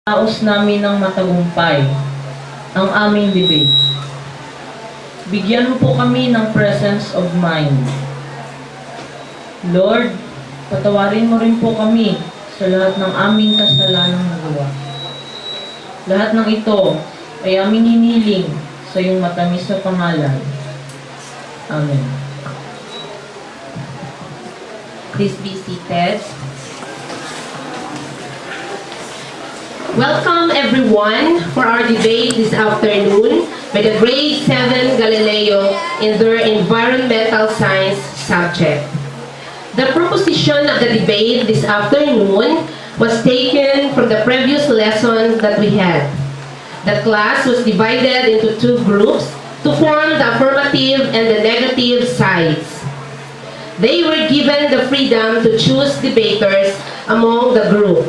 Naos namin ng matagumpay ang aming debate. Bigyan mo po kami ng presence of mind. Lord, patawarin mo rin po kami sa lahat ng aming kasalanang nagawa. Lahat ng ito ay aming hiniling sa iyong matamis na pangalan. Amen. Please be seated. Welcome everyone for our debate this afternoon by the grade 7 Galileo in their environmental science subject. The proposition of the debate this afternoon was taken from the previous lesson that we had. The class was divided into two groups to form the affirmative and the negative sides. They were given the freedom to choose debaters among the group.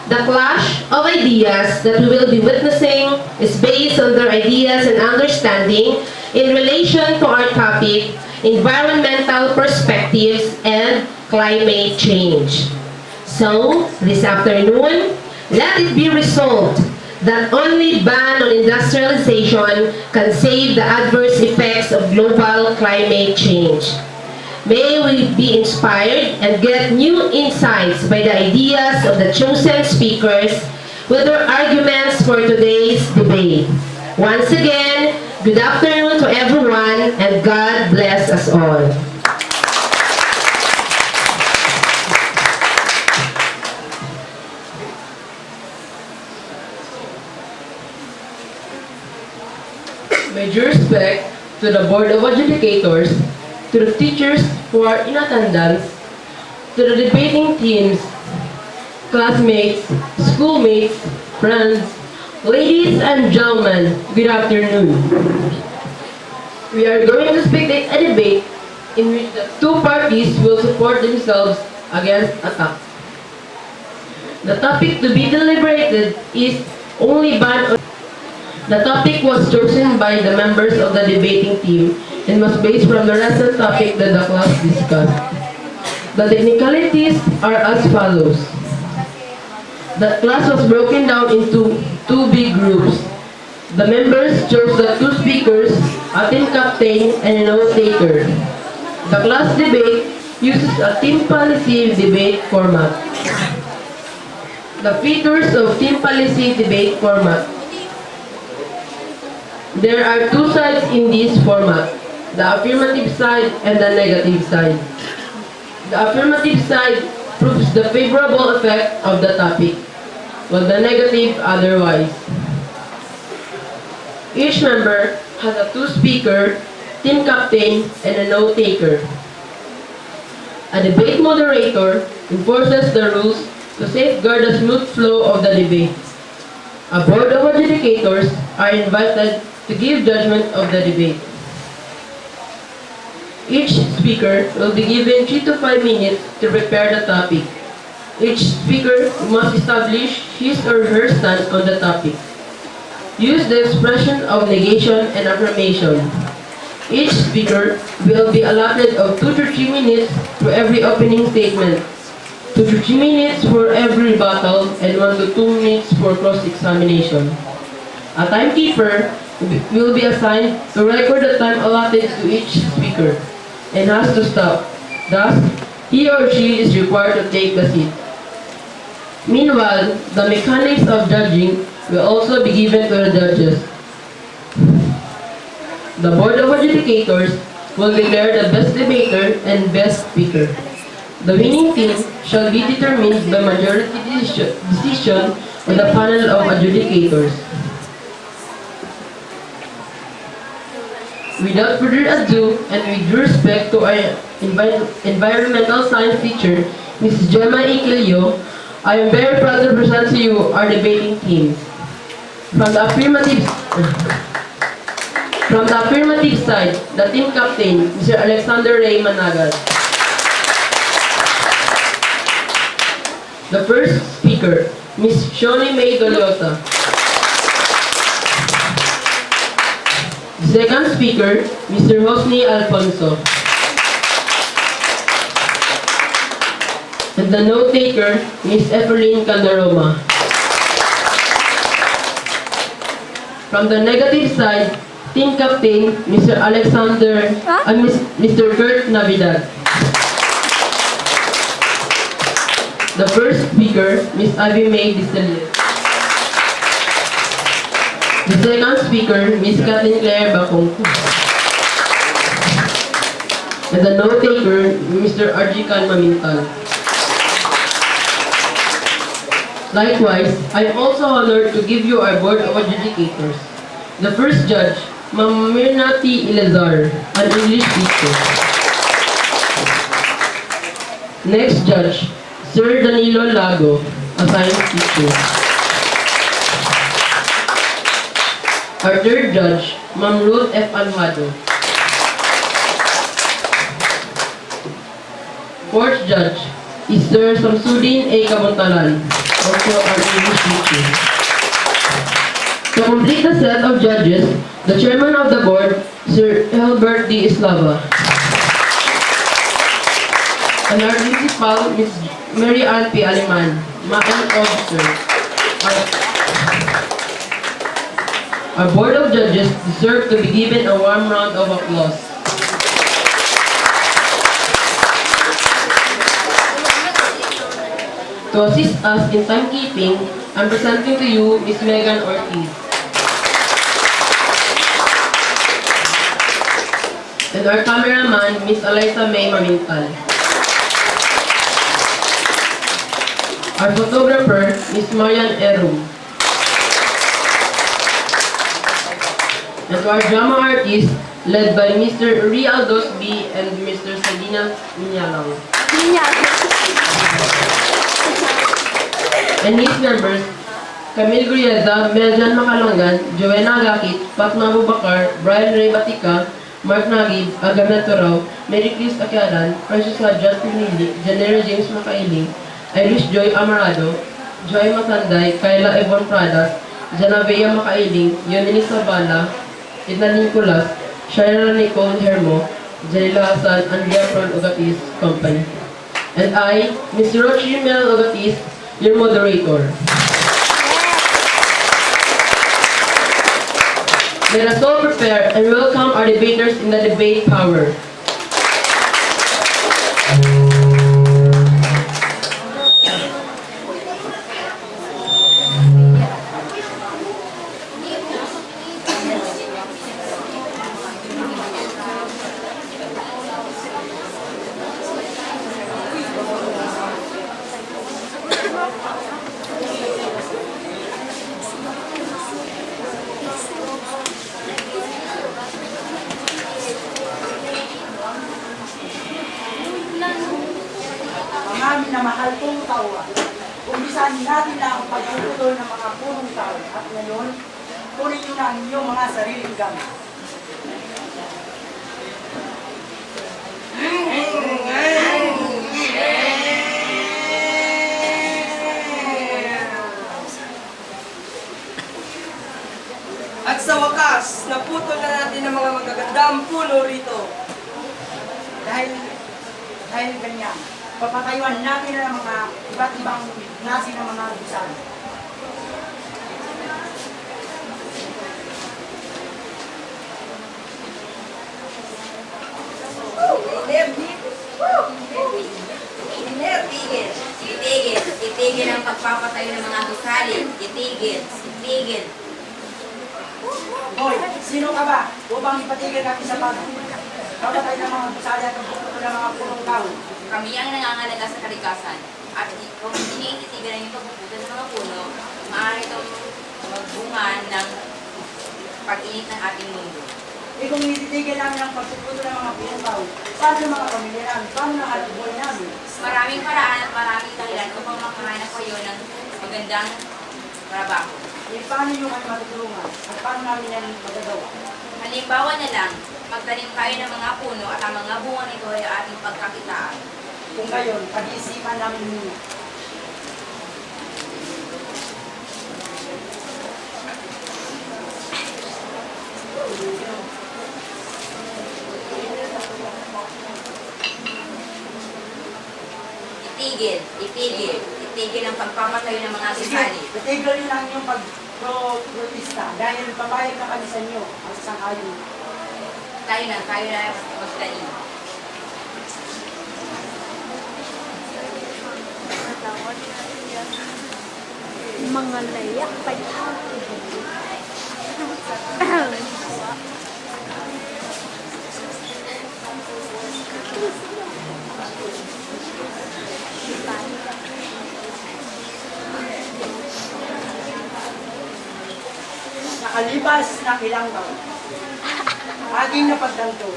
The clash of ideas that we will be witnessing is based on their ideas and understanding in relation to our topic, environmental perspectives and climate change. So, this afternoon, let it be resolved that only ban on industrialization can save the adverse effects of global climate change. May we be inspired and get new insights by the ideas of the chosen speakers with their arguments for today's debate. Once again, good afternoon to everyone and God bless us all. My due respect to the Board of Adjudicators, to the teachers who are in attendance, to the debating teams, classmates, schoolmates, friends, ladies and gentlemen, good afternoon. We are going to speak a debate in which the two parties will support themselves against attack. The topic to be deliberated is only ban on. The topic was chosen by the members of the debating team and was based from the recent topic that the class discussed. The technicalities are as follows. The class was broken down into two big groups. The members chose the two speakers, a team captain and a note taker. The class debate uses a team policy debate format. The features of team policy debate format. There are two sides in this format, the affirmative side and the negative side. The affirmative side proves the favorable effect of the topic, while the negative otherwise. Each member has a two-speaker, team captain, and a note taker. A debate moderator enforces the rules to safeguard the smooth flow of the debate. A board of adjudicators are invited to give judgment of the debate. Each speaker will be given 3 to 5 minutes to prepare the topic. Each speaker must establish his or her stance on the topic. Use the expression of negation and affirmation. Each speaker will be allotted of 2 to 3 minutes for every opening statement, 2 to 3 minutes for every rebuttal, and 1 to 2 minutes for cross-examination. A timekeeper will be assigned to record the time allotted to each speaker and has to stop. Thus, he or she is required to take the seat. Meanwhile, the mechanics of judging will also be given to the judges. The Board of Adjudicators will declare the best debater and best speaker. The winning team shall be determined by majority decision of the panel of adjudicators. Without further ado, and with due respect to our environmental science teacher, Mrs. Gemma Galileo, I am very proud to present to you our debating teams. From the affirmative side, the team captain, Mr. Alexander Ray Managal. The first speaker, Ms. Shoni May Doliosa. The second speaker, Mr. Hosni Alfonso. And the note taker, Ms. Evelyn Calderoma. From the negative side, Team Captain, Mr. Alexander and Mr. Kurt Navidad. The first speaker, Ms. Ivy May Distelio. The second speaker, Ms. Kathleen Claire Bacong. And the note taker, Mr. R.G. Mamintal. Likewise, I am also honored to give you our Board of Adjudicators. The first judge, Ma'am Mirna T. Ilazar, an English teacher. Next judge, Sir Danilo Lago, a science teacher. Our third judge, Ma'am Ruth F. Almado. Fourth judge is Sir Samsudin A. Kabuntalan, also our English teacher. To complete the set of judges, the chairman of the board, Sir Helbert D. Islava. And our principal, Ms. Mary Ann P. Aliman, Makan Officer. Our board of judges deserve to be given a warm round of applause. To assist us in timekeeping, I'm presenting to you Ms. Megan Ortiz. And our cameraman, Ms. Eliza May Mamintal. Our photographer, Ms. Marian Erum. And to our drama artist, led by Mr. Rial Dosby and Mr. Salinas Minyalang. And his members, Camille Grieda, Meljan Makalongan, Joanna Agakit, Fatma Abubakar, Brian Ray Batica, Mark Nagib, Agam Naturao, Mary Chris Akiaran, Precious Hadjat Pinili, Janera James Makailing, Irish Joy Amarado, Joy Matanday, Kayla Evon Pradas, Janavea Makailing, Yonini Sabala, Edna Nicolas, Shaira Nicole Hermo, Janila Hassan, Andrea Fron Ugatis Company. And I, Ms. Rochi Mel Ugatis, your moderator. Let us all prepare and welcome our debaters in the debate power. Ang na mahal kong kawan. Umpisahan natin na ang pagpuputol ng mga punong tao. At ngayon, kunin nyo na ang inyong mga sariling gamit. At sa wakas, naputol na natin ang mga magagandang puno rito. Dahil ganyan, papatayuan natin ang mga iba't ibang klase ng mga bisan. Itigil ang pagpapatayo ng mga gusali. Itigil. Hoy, sino ka ba? Upang ipatigil natin sa pagpapatay ng mga gusali at pagpuputol ng mga punong tao. Kami ang nangangalaga sa kalikasan. At kung hindi ititigilan yung pagpuputol ng mga puno, maaari itong magbunga ng pag-init ng ating mundo. Eh kung ititigil namin ang pagpuputol ng mga punong tao, paano ang mga pamilya namin? Paano ang hanap buhay namin? Maraming paraan at maraming dahilan upang makahanap kayo ng magandang trabaho. Eh paano nyo kami matutulungan? At paano namin yan magagawa? Halimbawa na lang, magtanim tayo ng mga puno at ang mga bunga nito ay ating pagkakitaan. Kung gayon, pag-iisipan namin muna. Itigil. itigil ang pagpapatayo ng mga Sige, gusali. itigil nyo lang yung pag-protesta dahil papayag na kami sa inyo ang sasang-ayon. Tayo na magtanim. Mga layak pa Nakalipas na ilang taon, ating napagdanto,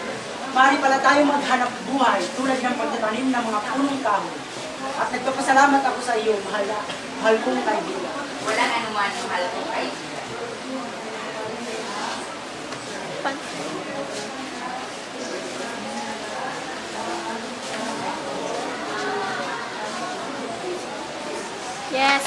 maaari pala tayo maghanap buhay tulad ng pagtatanim ng mga punong kahoy. At nagpapasalamat ako sa iyo, mahal kong kaibigan. Walang anuman ang mahal kong kaibigan. Yes.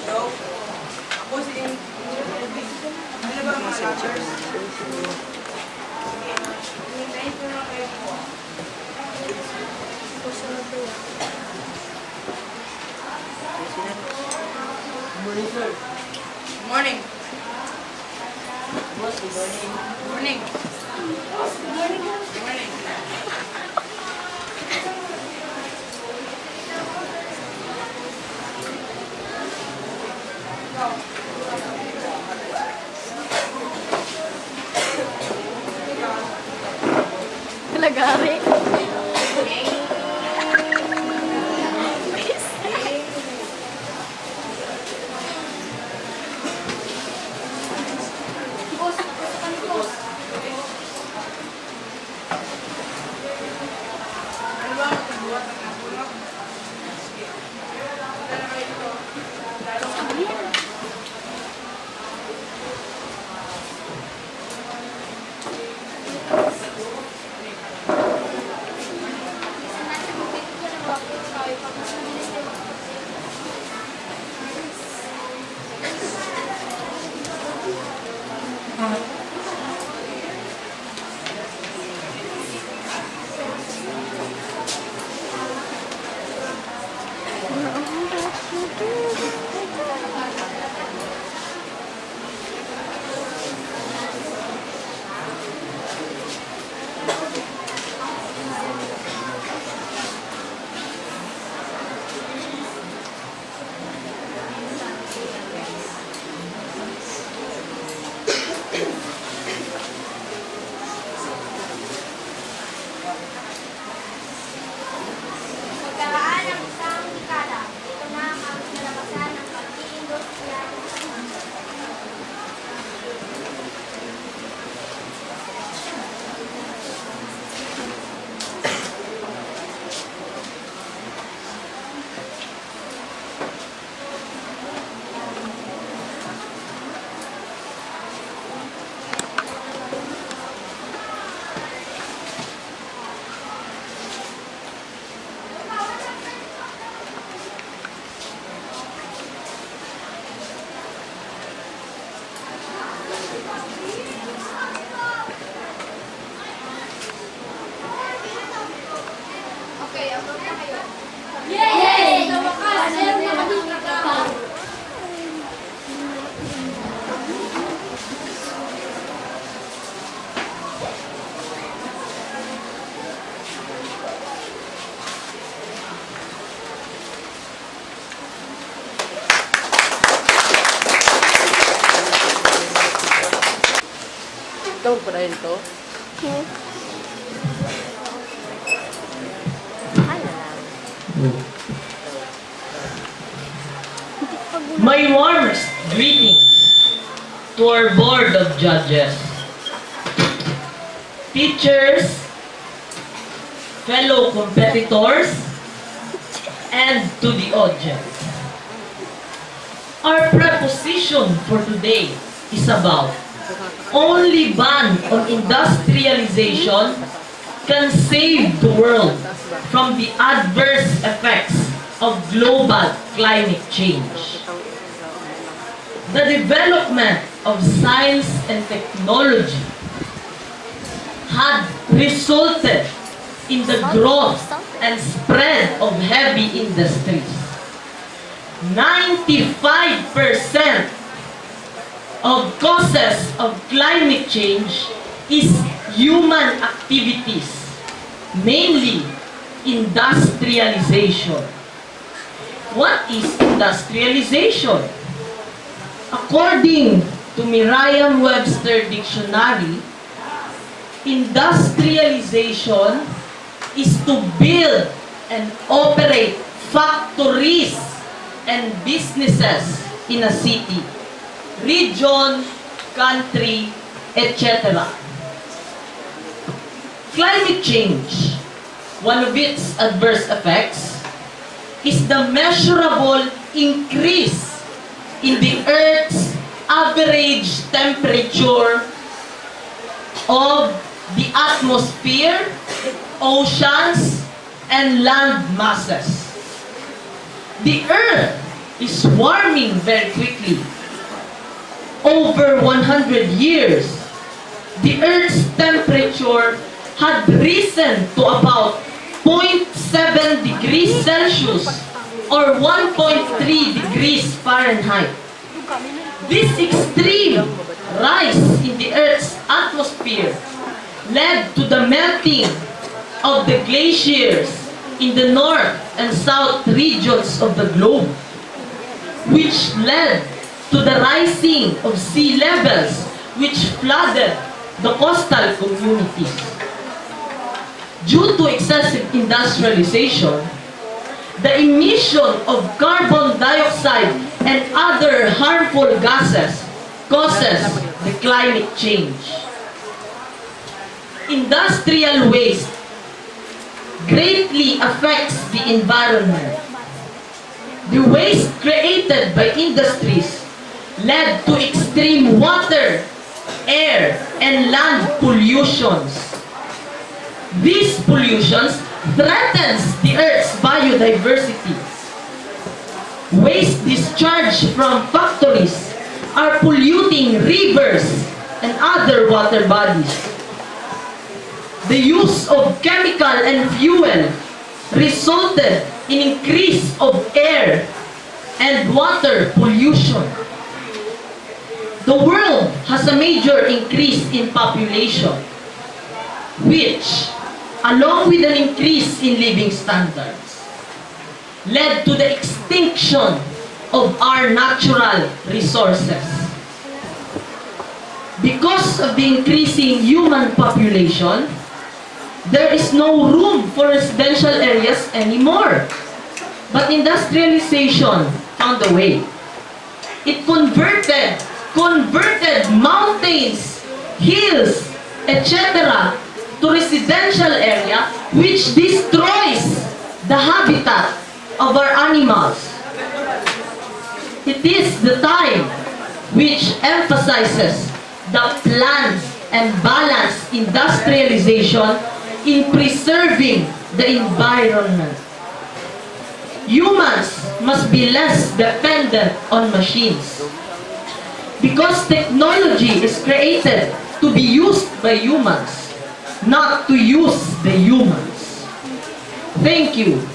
So, ako si ano ba ang mga letters? Hintayin ko lang kayo po. Morning, sir. Good morning. Boss, good morning. Good morning. Good morning. Lagari. Ano ba ang magbuhat ng mga puno? Sige. Punta na kayo dito. Pagkaraan ng isang dekada, ito na ang kalakasan ng pag-iindustrialisasyon. Okay, abot na kayo. Yay! Sa wakas, meron na kami trabaho. Ikaw pa rin to? My warmest greetings to our board of judges, teachers, fellow competitors, and to the audience. Our proposition for today is about only ban on industrialization can save the world from the adverse effects of global climate change. The development of science and technology had resulted in the growth and spread of heavy industries. 95% of causes of climate change is human activities, mainly industrialization. What is industrialization? According to Merriam-Webster Dictionary, industrialization is to build and operate factories and businesses in a city, region, country, etc. Climate change, one of its adverse effects, is the measurable increase in the Earth's average temperature of the atmosphere, oceans, and land masses. The Earth is warming very quickly. Over 100 years, the Earth's temperature had risen to about 0.7 degrees Celsius or 1.3 degrees Fahrenheit. This extreme rise in the Earth's atmosphere led to the melting of the glaciers in the north and south regions of the globe, which led to the rising of sea levels, which flooded the coastal communities. Due to excessive industrialization, the emission of carbon dioxide and other harmful gases causes the climate change. Industrial waste greatly affects the environment. The waste created by industries led to extreme water, air, and land pollutions. These pollutions threatens the Earth's biodiversity. Waste discharged from factories are polluting rivers and other water bodies. The use of chemical and fuel resulted in increase of air and water pollution. The world has a major increase in population, which, along with an increase in living standards, led to the extinction of our natural resources. Because of the increasing human population, there is no room for residential areas anymore. But industrialization found a way. It converted mountains, hills, etc. to residential area, which destroys the habitat of our animals. It is the time which emphasizes the planned and balanced industrialization in preserving the environment. Humans must be less dependent on machines, because technology is created to be used by humans, not to use the humans. Thank you.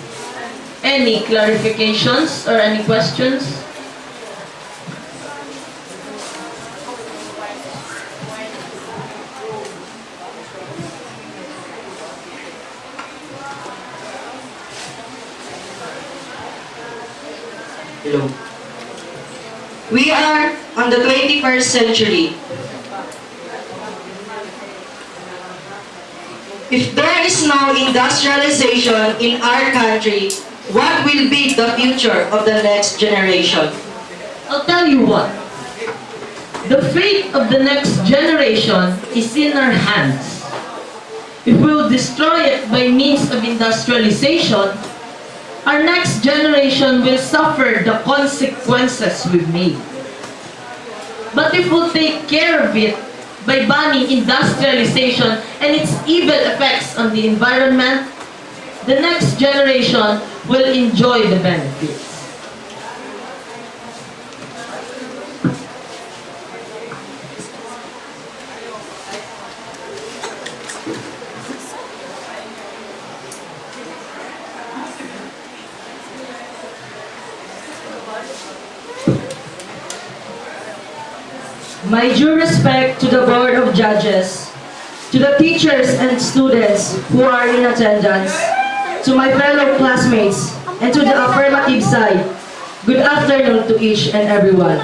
Any clarifications or any questions? Hello. We are on the 21st century. If there is no industrialization in our country, what will be the future of the next generation? I'll tell you what. The fate of the next generation is in our hands. If we will destroy it by means of industrialization, our next generation will suffer the consequences we've made. But if we'll take care of it by banning industrialization and its evil effects on the environment, the next generation will enjoy the benefits. My due respect to the Board of Judges, to the teachers and students who are in attendance, to my fellow classmates, and to the affirmative side, good afternoon to each and everyone.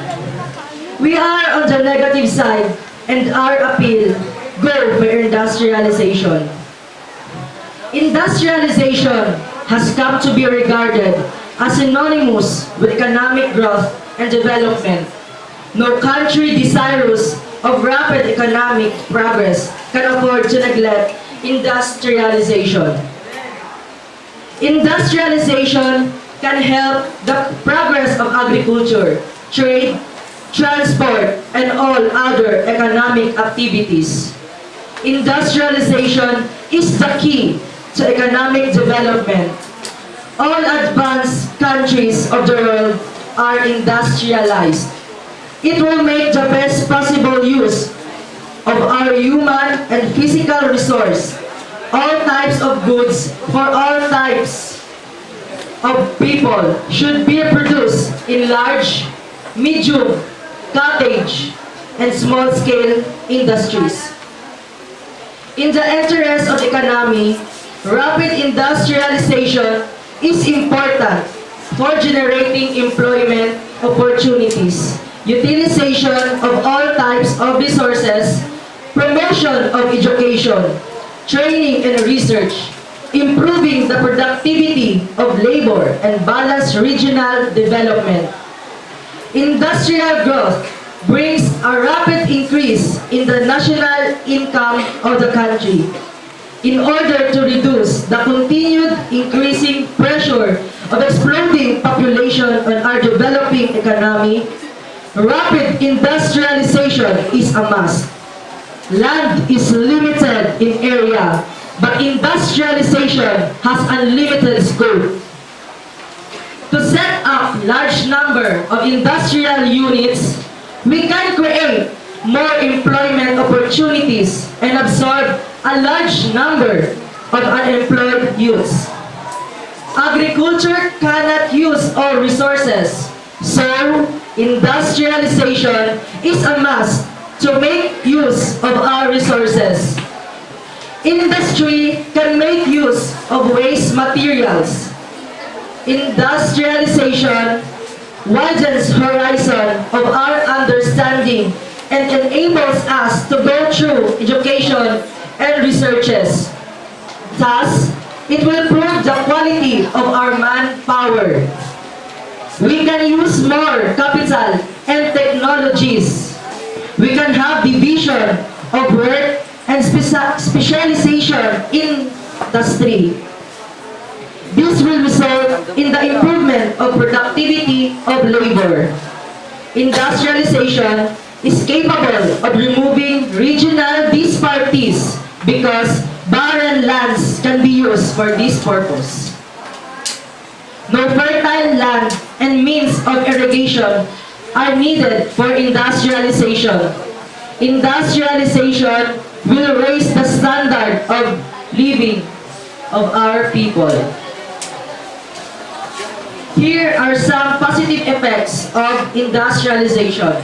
We are on the negative side, and our appeal, go for industrialization. Industrialization has come to be regarded as synonymous with economic growth and development. No country desirous of rapid economic progress can afford to neglect industrialization. Industrialization can help the progress of agriculture, trade, transport, and all other economic activities. Industrialization is the key to economic development. All advanced countries of the world are industrialized. It will make the best possible use of our human and physical resource, all types of goods for all types of people should be produced in large, medium, cottage, and small-scale industries. In the interest of the economy, rapid industrialization is important for generating employment opportunities, utilization of all types of resources, promotion of education, training and research, improving the productivity of labor, and balanced regional development. Industrial growth brings a rapid increase in the national income of the country. In order to reduce the continued increasing pressure of exploding population on our developing economy, rapid industrialization is a must. Land is limited in area, but industrialization has unlimited scope. To set up large number of industrial units, we can create more employment opportunities and absorb a large number of unemployed youths. Agriculture cannot use all resources, so industrialization is a must to make use of our resources. Industry can make use of waste materials. Industrialization widens horizon of our understanding and enables us to go through education and researches. Thus, it will improve the quality of our manpower. We can use more capital and technologies. We can have division of work and specialization in industry. This will result in the improvement of productivity of labor. Industrialization is capable of removing regional disparities because barren lands can be used for this purpose. No fertile land and means of irrigation are needed for industrialization. Industrialization will raise the standard of living of our people. Here are some positive effects of industrialization.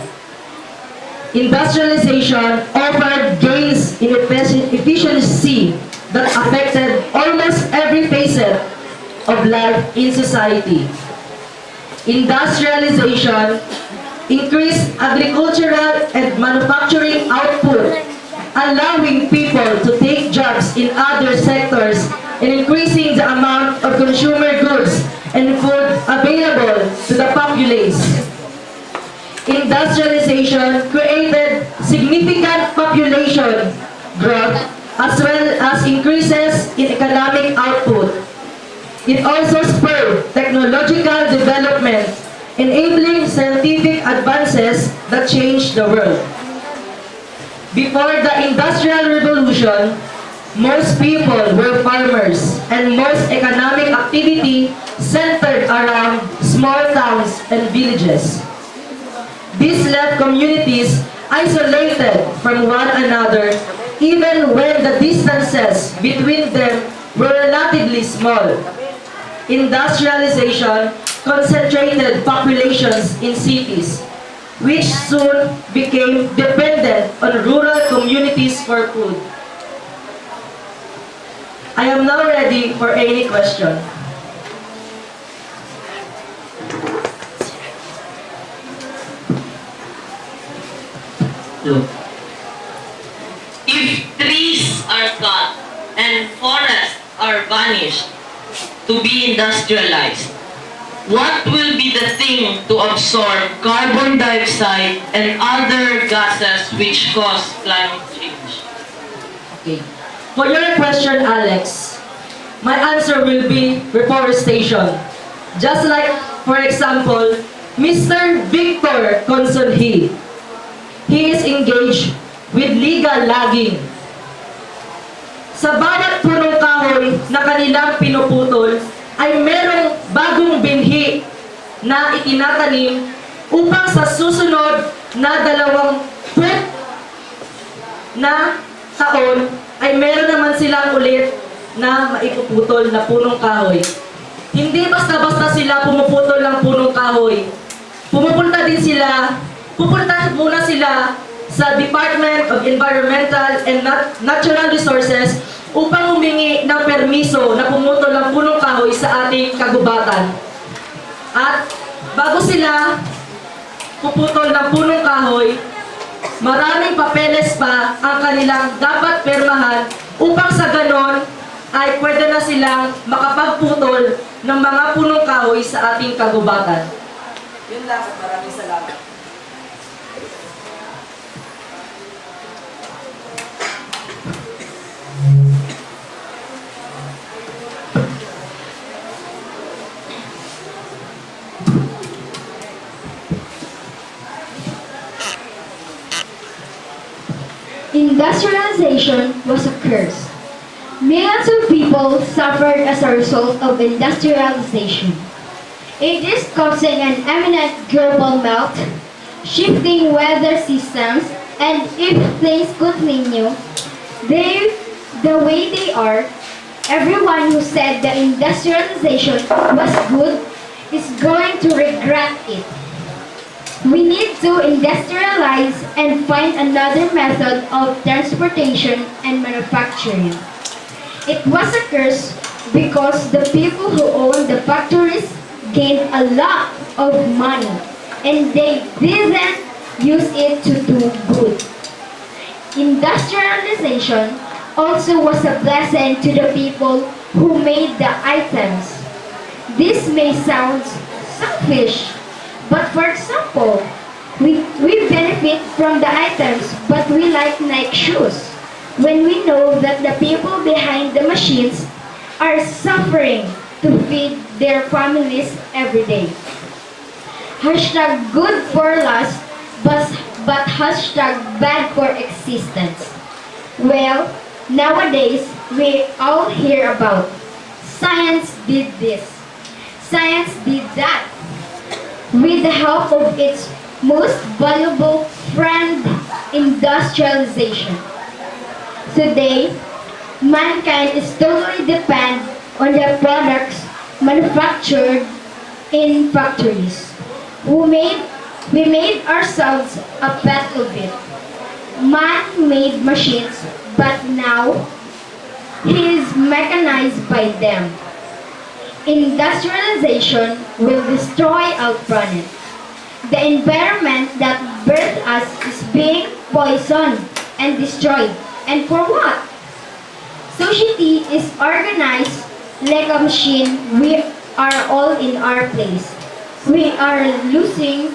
Industrialization offered gains in efficiency that affected almost every facet of life in society. Industrialization increased agricultural and manufacturing output, allowing people to take jobs in other sectors and increasing the amount of consumer goods and food available to the populace. Industrialization created significant population growth as well as increases in economic output. It also spurred technological development, enabling scientific advances that changed the world. Before the Industrial Revolution, most people were farmers and most economic activity centered around small towns and villages. This left communities isolated from one another even when the distances between them were relatively small. Industrialization concentrated populations in cities, which soon became dependent on rural communities for food. I am now ready for any question. If trees are cut and forests are vanished to be industrialized, what will be the thing to absorb carbon dioxide and other gases which cause climate change? Okay. For your question, Alex, my answer will be reforestation. Just like, for example, Mr. Victor Consonhi. He is engaged with legal logging. Sa bawat punong kahoy na kanilang pinuputol, ay merong bagong binhi na itinatanim upang sa susunod na 20 na taon ay meron naman silang ulit na maipuputol na punong kahoy. Hindi basta-basta sila pumuputol ng punong kahoy. Pupunta muna sila sa Department of Environmental and Natural Resources upang humingi ng permiso na pumutol ng punong kahoy sa ating kagubatan. At bago sila puputol ng punong kahoy, maraming papeles pa ang kanilang dapat permahan upang sa ganon ay pwede na silang makapagputol ng mga punong kahoy sa ating kagubatan. Yun lang at maraming salamat. Industrialization was a curse. Millions of people suffered as a result of industrialization. It is causing an imminent global melt, shifting weather systems, and if things continue the way they are, everyone who said the industrialization was good is going to regret it. We need to industrialize and find another method of transportation and manufacturing. It was a curse because the people who owned the factories gained a lot of money and they didn't use it to do good. Industrialization also was a blessing to the people who made the items. This may sound selfish, but for example, we benefit from the items, but we like Nike shoes when we know that the people behind the machines are suffering to feed their families every day. Hashtag good for lust, but hashtag bad for existence. Well, nowadays, we all hear about science did this, science did that. With the help of its most valuable friend, industrialization. Today, mankind is totally dependent on the products manufactured in factories. We made ourselves a pet of it. Man made machines, but now he is mechanized by them. Industrialization will destroy our planet. The environment that birthed us is being poisoned and destroyed. And for what? Society is organized like a machine. We are all in our place. We are losing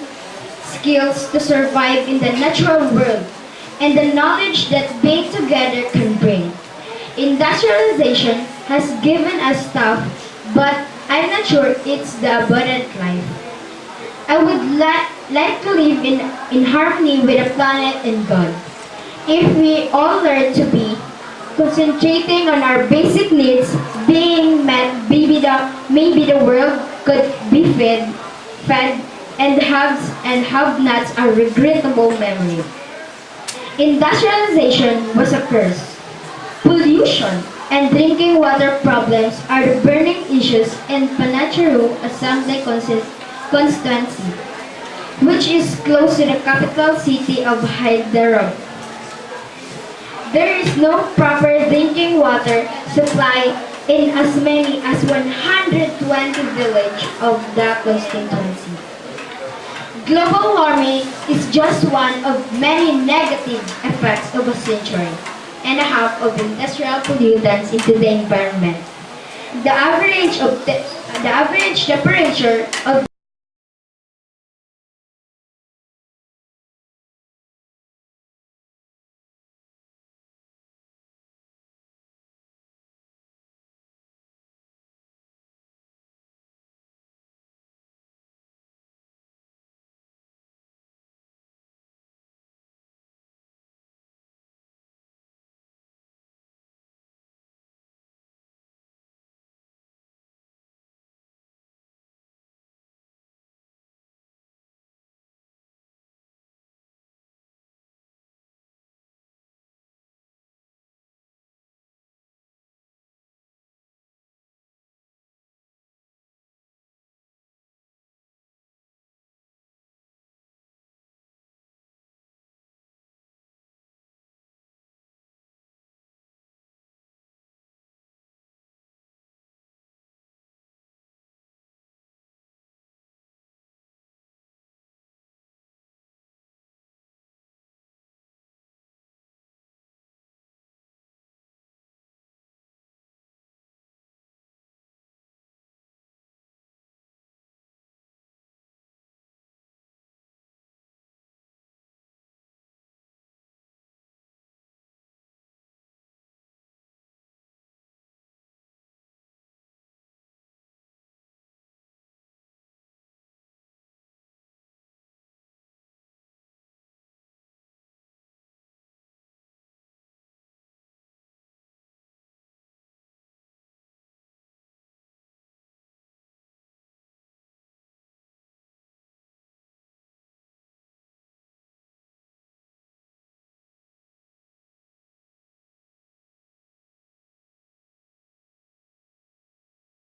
skills to survive in the natural world, and the knowledge that being together can bring. Industrialization has given us stuff, but I'm not sure it's the abundant life. I would like to live in harmony with the planet and God. If we all learn to be concentrating on our basic needs being met, maybe the world could be fed and haves and have-nots are regrettable memory. Industrialization was a curse. Pollution and drinking water problems are the burning issues in Panacharo Assembly constituency, which is close to the capital city of Hyderabad. There is no proper drinking water supply in as many as 120 villages of the constituency. Global warming is just one of many negative effects of a century and a half of industrial pollutants into the environment. The average temperature of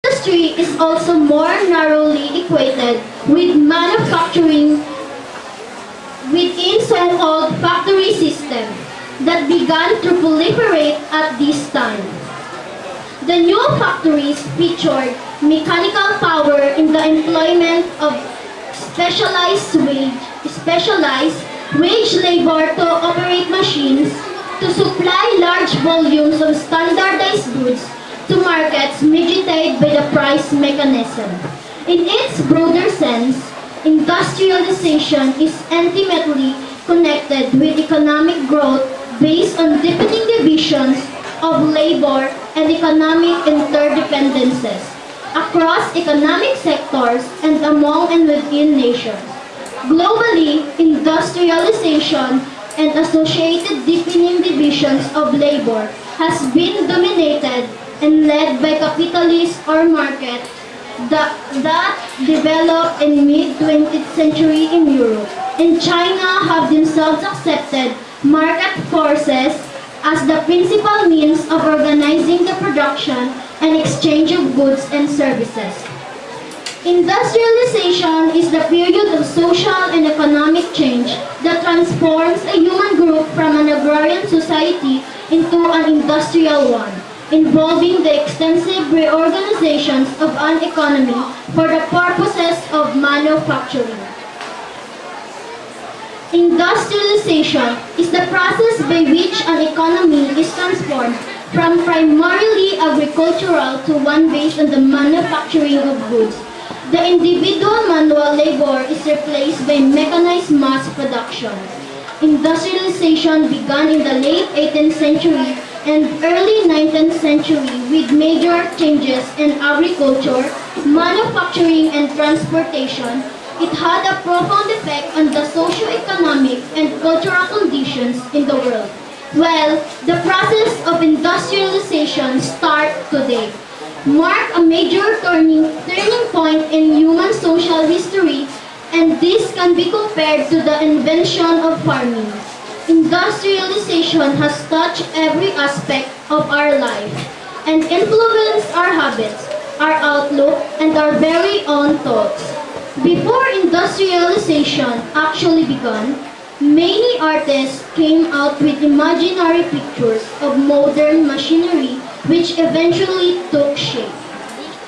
industry is also more narrowly equated with manufacturing within so-called factory system that began to proliferate at this time. The new factories featured mechanical power in the employment of specialized wage labor to operate machines to supply large volumes of standardized goods to markets mediated by the price mechanism. In its broader sense, industrialization is intimately connected with economic growth based on deepening divisions of labor and economic interdependencies across economic sectors and among and within nations. Globally, industrialization and associated deepening divisions of labor has been dominated and led by capitalists or market that developed in mid-20th century in Europe and China have themselves accepted market forces as the principal means of organizing the production and exchange of goods and services. Industrialization is the period of social and economic change that transforms a human group from an agrarian society into an industrial one, involving the extensive reorganizations of an economy for the purposes of manufacturing. Industrialization is the process by which an economy is transformed from primarily agricultural to one based on the manufacturing of goods. The individual manual labor is replaced by mechanized mass production. Industrialization began in the late 18th century and early 19th century with major changes in agriculture, manufacturing, and transportation. It had a profound effect on the socio-economic and cultural conditions in the world. Well, the process of industrialization starts today, mark a major turning point in human social history, and this can be compared to the invention of farming. Industrialization has touched every aspect of our life and influenced our habits, our outlook, and our very own thoughts. Before industrialization actually began, many artists came out with imaginary pictures of modern machinery which eventually took shape.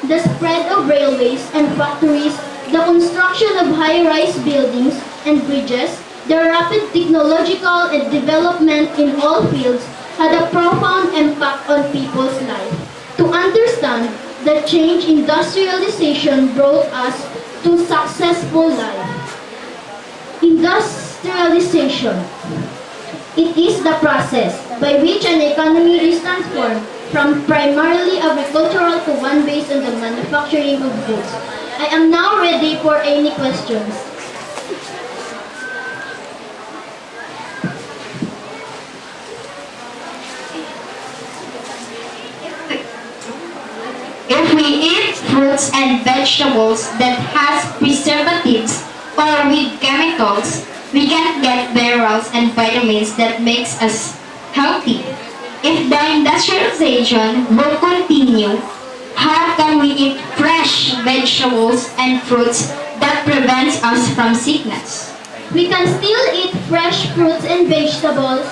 The spread of railways and factories, the construction of high-rise buildings and bridges, the rapid technological development in all fields had a profound impact on people's lives. To understand the change industrialization brought us to successful life. Industrialization. It is the process by which an economy is transformed from primarily agricultural to one based on the manufacturing of goods. I am now ready for any questions. If we eat fruits and vegetables that has preservatives or with chemicals, we can get minerals and vitamins that makes us healthy. If the industrialization will continue, how can we eat fresh vegetables and fruits that prevents us from sickness? We can still eat fresh fruits and vegetables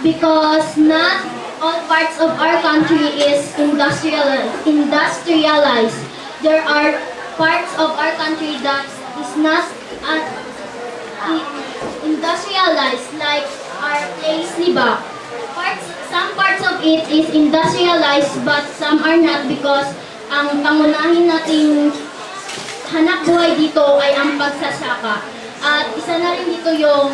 because not all parts of our country is industrialized. There are parts of our country that is not industrialized, like our place, Liba. Some parts of it is industrialized but some are not because ang pangunahin nating hanap buhay dito ay ang pagsasaka. At isa na rin dito yung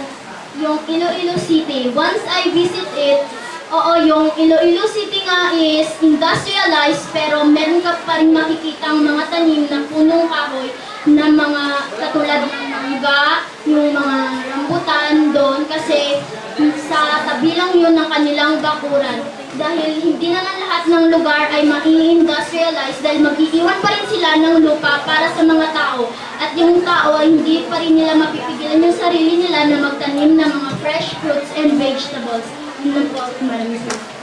Iloilo City. Once I visit it, oo, yung Iloilo City nga is industrialized pero meron ka pa rin makikitang mga tanim na punong kahoy na mga katulad ng mangga, yung mga rambutan doon kasi sa tabi lang yun ng kanilang bakuran. Dahil hindi naman lahat ng lugar ay ma-industrialize dahil mag-iiwan pa rin sila ng lupa para sa mga tao. At yung tao ay hindi pa rin nila mapipigilan yung sarili nila na magtanim ng mga fresh fruits and vegetables. Yun po, maraming salamat.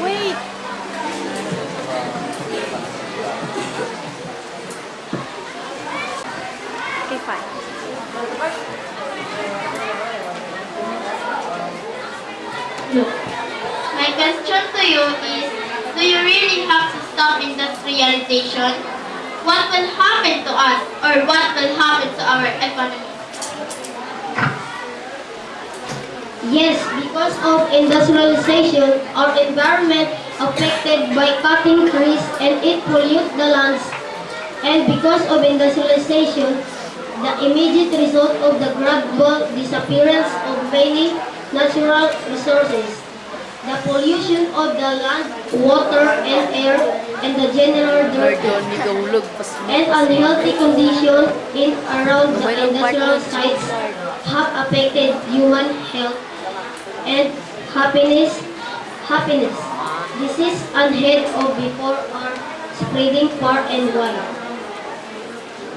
Wait. Okay, fine. My question to you is, do you really have to stop industrialization? What will happen to us or what will happen to our economy? Yes, because of industrialization, our environment affected by cutting trees and it pollutes the lands. And because of industrialization, the immediate result of the gradual disappearance of many natural resources, the pollution of the land, water, and air, and the general dirt, and unhealthy conditions in around the industrial sites have affected human health and happiness. Disease unheard of before are spreading far and wide.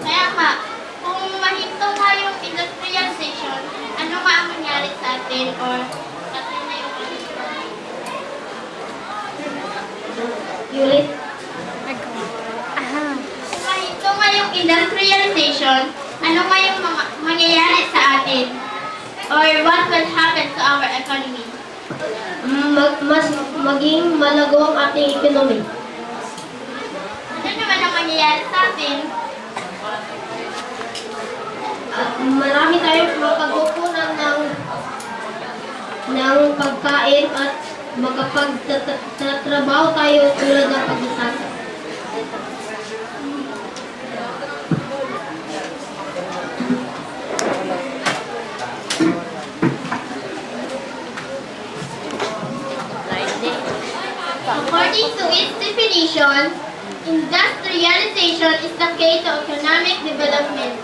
Kaya nga, kung mahinto nga yung industrialization, ano nga ang mangyari sa atin or patay na yung ulit? Kung mahinto nga yung industrialization, ano nga yung mangyayari sa atin? Or what will happen to our economy? Mas maging malago ang ating economy. Ano naman ang mangyayari sa atin? Marami tayong mapagkukunan ng pagkain at makapagtatrabaho tayo tulad ng pagkakasa. According to its definition, industrialization is the key to economic development.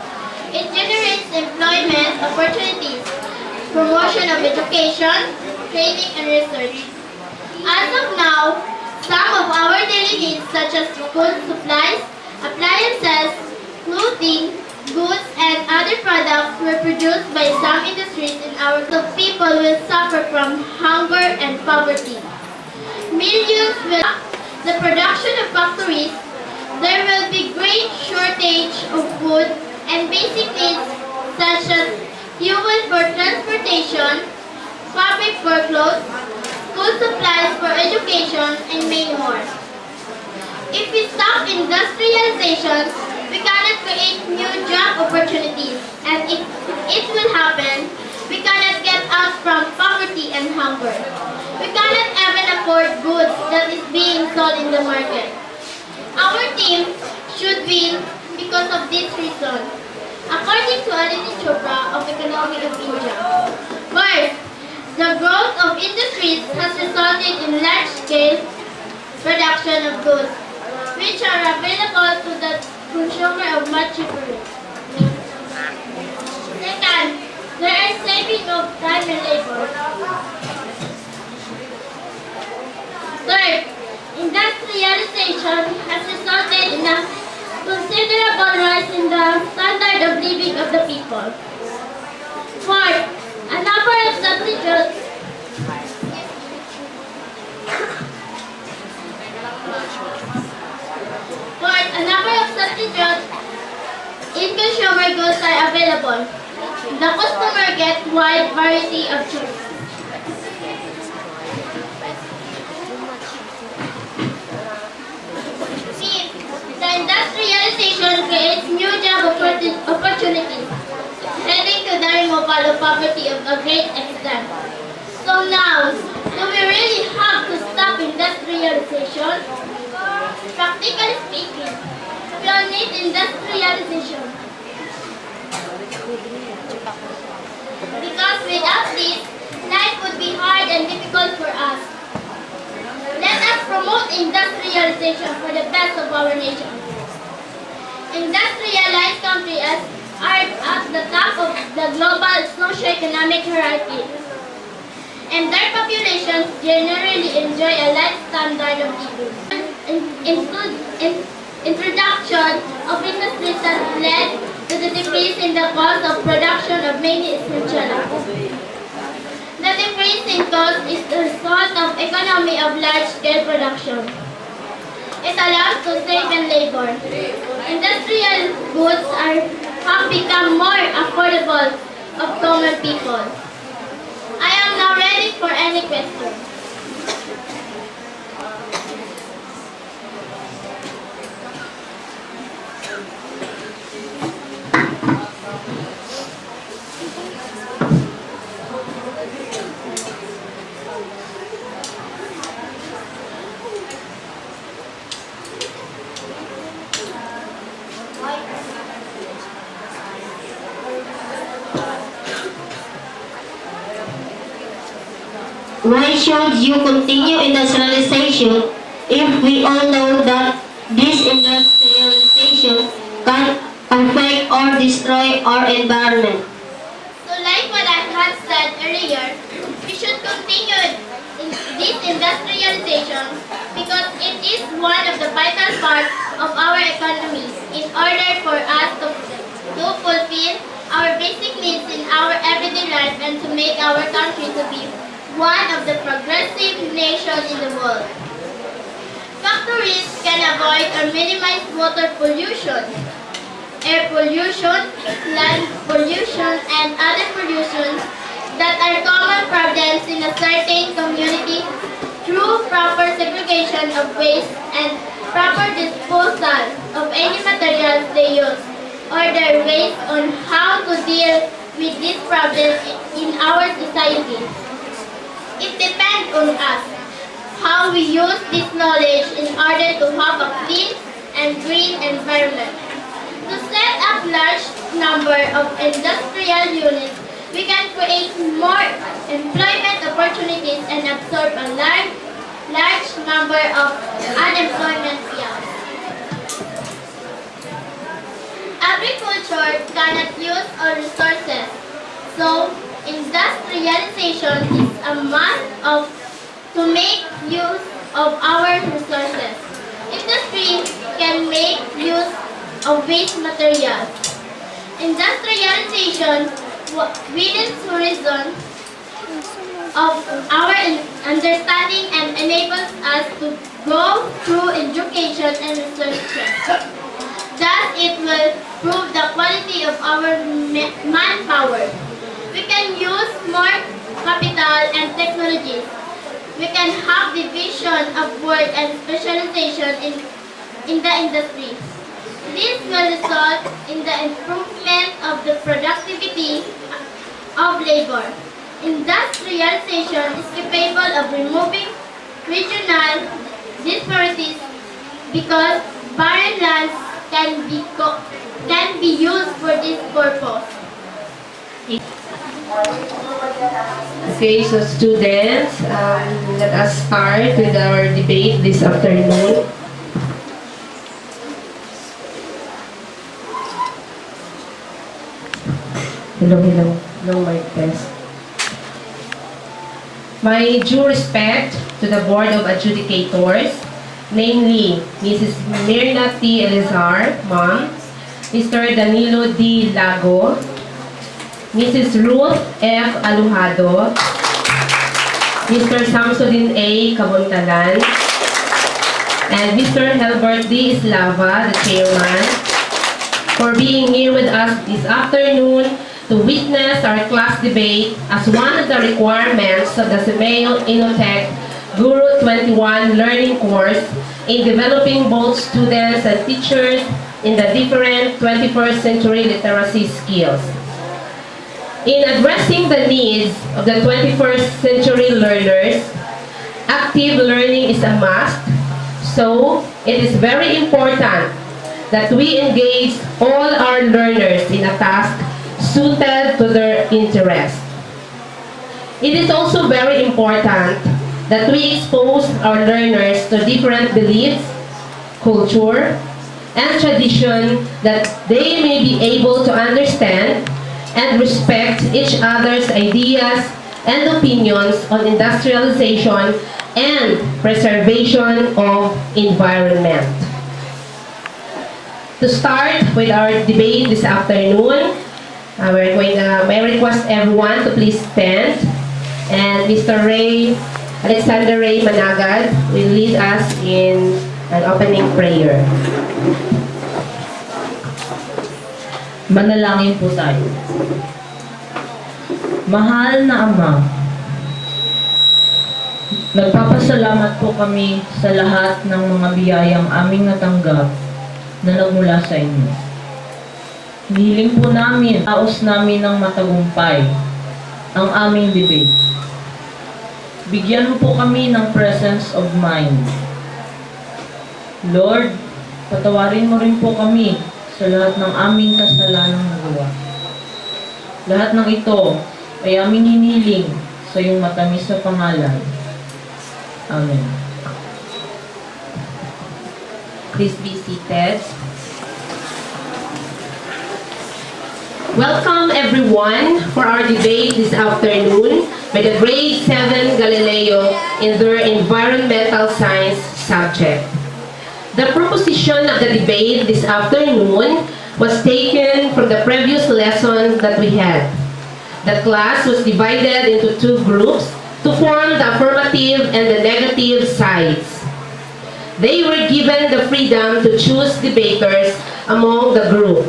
It generates employment opportunities, promotion of education, training, and research. As of now, some of our daily needs such as school supplies, appliances, clothing, goods, and other products were produced by some industries in our country. People will suffer from hunger and poverty. Millions will the production of factories. There will be great shortage of food and basic needs such as fuel for transportation, fabric for clothes, school supplies for education, and many more. If we stop industrialization, we cannot create new job opportunities, and if it will happen, we cannot get out from poverty and hunger. We cannot even afford goods that is being sold in the market. Our team should win because of this reason. According to Aditi Chopra of Economy of India, first, the growth of industries has resulted in large-scale production of goods, which are available to the consumer of much cheaper rates. Second, there are saving of time and labor. Third, industrialization has resulted in a considerable rise in the standard of living of the people. Fourth, a number of substitutes in consumer goods are available. The customer gets wide variety of choice. Fifth, the industrialization creates new job opportunities, heading to the removal of poverty of a great extent. So now, do we really have to stop industrialization? Practically speaking, we all need industrialization. Because without this, life would be hard and difficult for us. Let us promote industrialization for the best of our nation. Industrialized countries are at the top of the global socio-economic hierarchy, and their populations generally enjoy a life standard of living. Introduction of industries has led to the decrease in the cost of production of many essential items. The decrease in cost is the result of economy of large-scale production. It allows to save in labor. Industrial goods have become more affordable of common people. I am now ready for any questions. Why should you continue industrialization if we all know that this industrialization can affect or destroy our environment? So like what I had said earlier, we should continue this industrialization because it is one of the vital parts of our economy in order for us to fulfill our basic needs in our everyday life and to make our country to be one of the progressive nations in the world. Factories can avoid or minimize water pollution, air pollution, land pollution, and other pollutions that are common problems in a certain community through proper segregation of waste and proper disposal of any materials they use or their ways on how to deal with this problem in our society. It depends on us. how we use this knowledge in order to have a clean and green environment. To set up large number of industrial units, we can create more employment opportunities and absorb a large number of unemployment jobs. Agriculture cannot use all resources, so industrialization is a must to make use of our resources. Industry can make use of waste materials. Industrialization widens horizon of our understanding and enables us to go through education and research. Thus, it will improve the quality of our manpower. We can use more capital and technologies. We can have division of work and specialization in the industry. This will result in the improvement of the productivity of labor. Industrialization is capable of removing regional disparities because barren lands can be used for this purpose. Okay, so students, let us start with our debate this afternoon. Hello, mic test. My due respect to the Board of Adjudicators, namely Mrs. Mirna T. Elizar, Ma'am, Mr. Danilo D. Lago, Mrs. Ruth F. Alujado, Mr. Samsudin A. Kabuntalan, and Mr. Helbert D. Islava, the chairman, for being here with us this afternoon to witness our class debate as one of the requirements of the SEAMEO INNOTECH Guru 21 learning course in developing both students and teachers in the different 21st century literacy skills. In addressing the needs of the 21st century learners, active learning is a must, so it is very important that we engage all our learners in a task suited to their interest. It is also very important that we expose our learners to different beliefs, culture, and tradition that they may be able to understand and respect each other's ideas and opinions on industrialization and preservation of environment. To start with our debate this afternoon, may request everyone to please stand, and Mr. Alexander Ray Managad will lead us in an opening prayer. Manalangin po tayo. Mahal na Ama, nagpapasalamat po kami sa lahat ng mga biyayang aming natanggap na nagmula sa inyo. Hiling po namin, taos namin ng matagumpay ang aming debate. Bigyan mo po kami ng presence of mind. Lord, patawarin mo rin po kami sa lahat ng aming kasalanang nagawa. Lahat ng ito ay aming hiniling sa iyong matamis na pangalan. Amen. Please be seated. Welcome everyone for our debate this afternoon by the grade 7 Galileo in their environmental science subject. The proposition of the debate this afternoon was taken from the previous lesson that we had. The class was divided into two groups to form the affirmative and the negative sides. They were given the freedom to choose debaters among the group.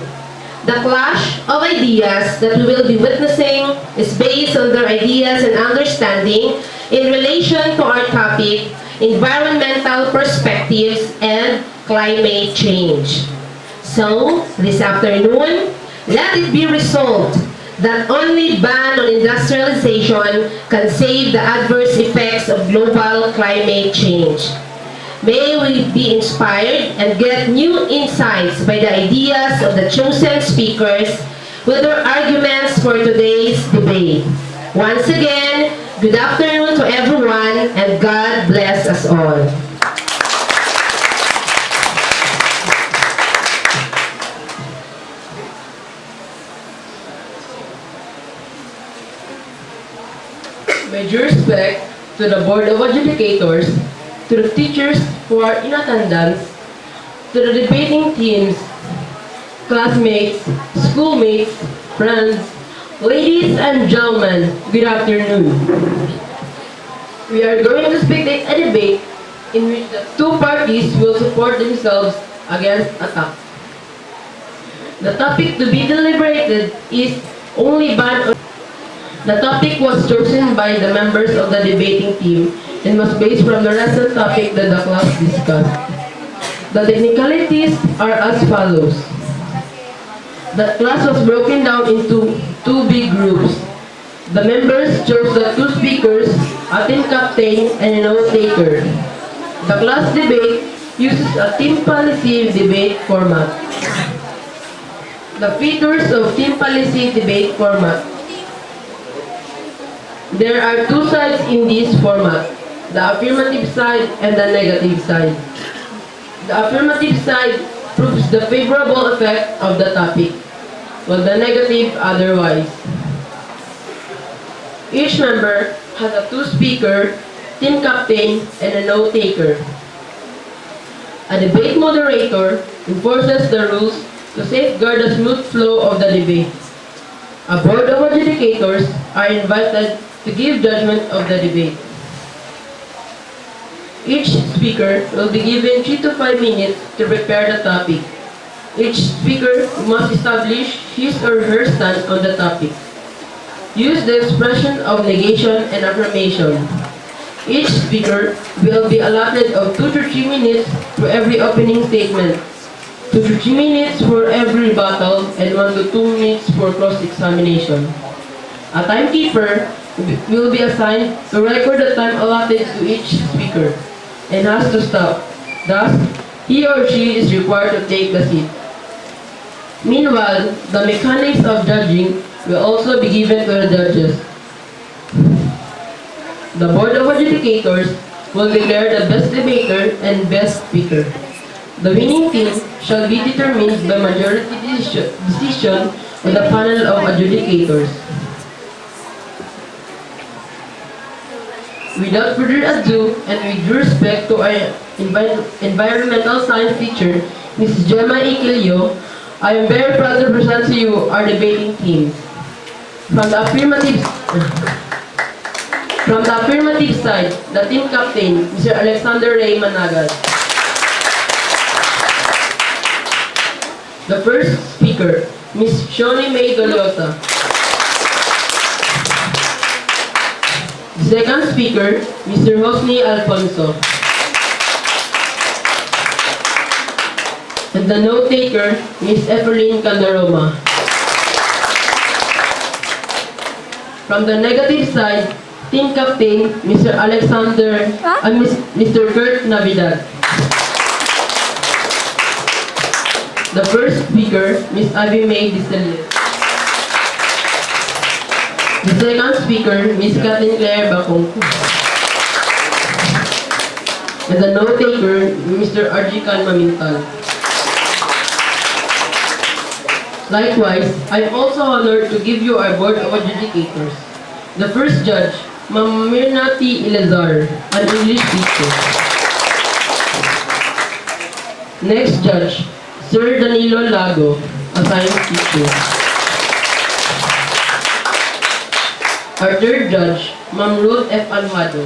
The clash of ideas that we will be witnessing is based on their ideas and understanding in relation to our topic, environmental perspectives and climate change. So, this afternoon, let it be resolved that only ban on industrialization can save the adverse effects of global climate change. May we be inspired and get new insights by the ideas of the chosen speakers with their arguments for today's debate. Once again, good afternoon to everyone and God bless us all. My due respect to the Board of Adjudicators, to the teachers who are in attendance, to the debating teams, classmates, schoolmates, friends, ladies and gentlemen, good afternoon. We are going to speak a debate in which the two parties will support themselves against attack. The topic to be deliberated is only ban on. The topic was chosen by the members of the debating team and was based from the recent topic that the class discussed. The technicalities are as follows. The class was broken down into two big groups. The members chose the two speakers, a team captain and a note-taker. The class debate uses a team policy debate format. The features of team policy debate format. There are two sides in this format, the affirmative side and the negative side. The affirmative side proves the favorable effect of the topic, while the negative otherwise. Each member has a two-speaker, team captain, and a note-taker. A debate moderator enforces the rules to safeguard the smooth flow of the debate. A board of adjudicators are invited to give judgment of the debate. Each speaker will be given 3 to 5 minutes to prepare the topic. Each speaker must establish his or her stance on the topic. Use the expression of negation and affirmation. Each speaker will be allotted of 2 to 3 minutes for every opening statement, 2 to 3 minutes for every rebuttal, and 1 to 2 minutes for cross-examination. A timekeeper will be assigned to record the time allotted to each speaker and has to stop. Thus, he or she is required to take the seat. Meanwhile, the mechanics of judging will also be given to the judges. The Board of Adjudicators will declare the best debater and best speaker. The winning team shall be determined by majority decision of the panel of adjudicators. Without further ado, and with due respect to our environmental science teacher, Mrs. Gemma Ikilio, I am very proud to present to you our debating teams. From the affirmative side, the team captain, Mr. Alexander Ray Managat. The first speaker, Ms. Shoni May Doliosa. The second speaker, Mr. Hosni Alfonso. And the note-taker, Ms. Evelyn Candaroma. From the negative side, team captain, Mr. Alexander and Mr. Kurt Navidad. The first speaker, Ms. Abby May Distelio. The second speaker, Ms. Kathleen Claire Bacong. And the note-taker, Mr. Arjikan Mamintal. Likewise, I am also honored to give you our Board of Adjudicators. The first judge, Ma'am Mirna T. Ilazar, an English teacher. Next judge, Sir Danilo Lago, a science teacher. Our third judge, Ma'am Ruth F. Alvado.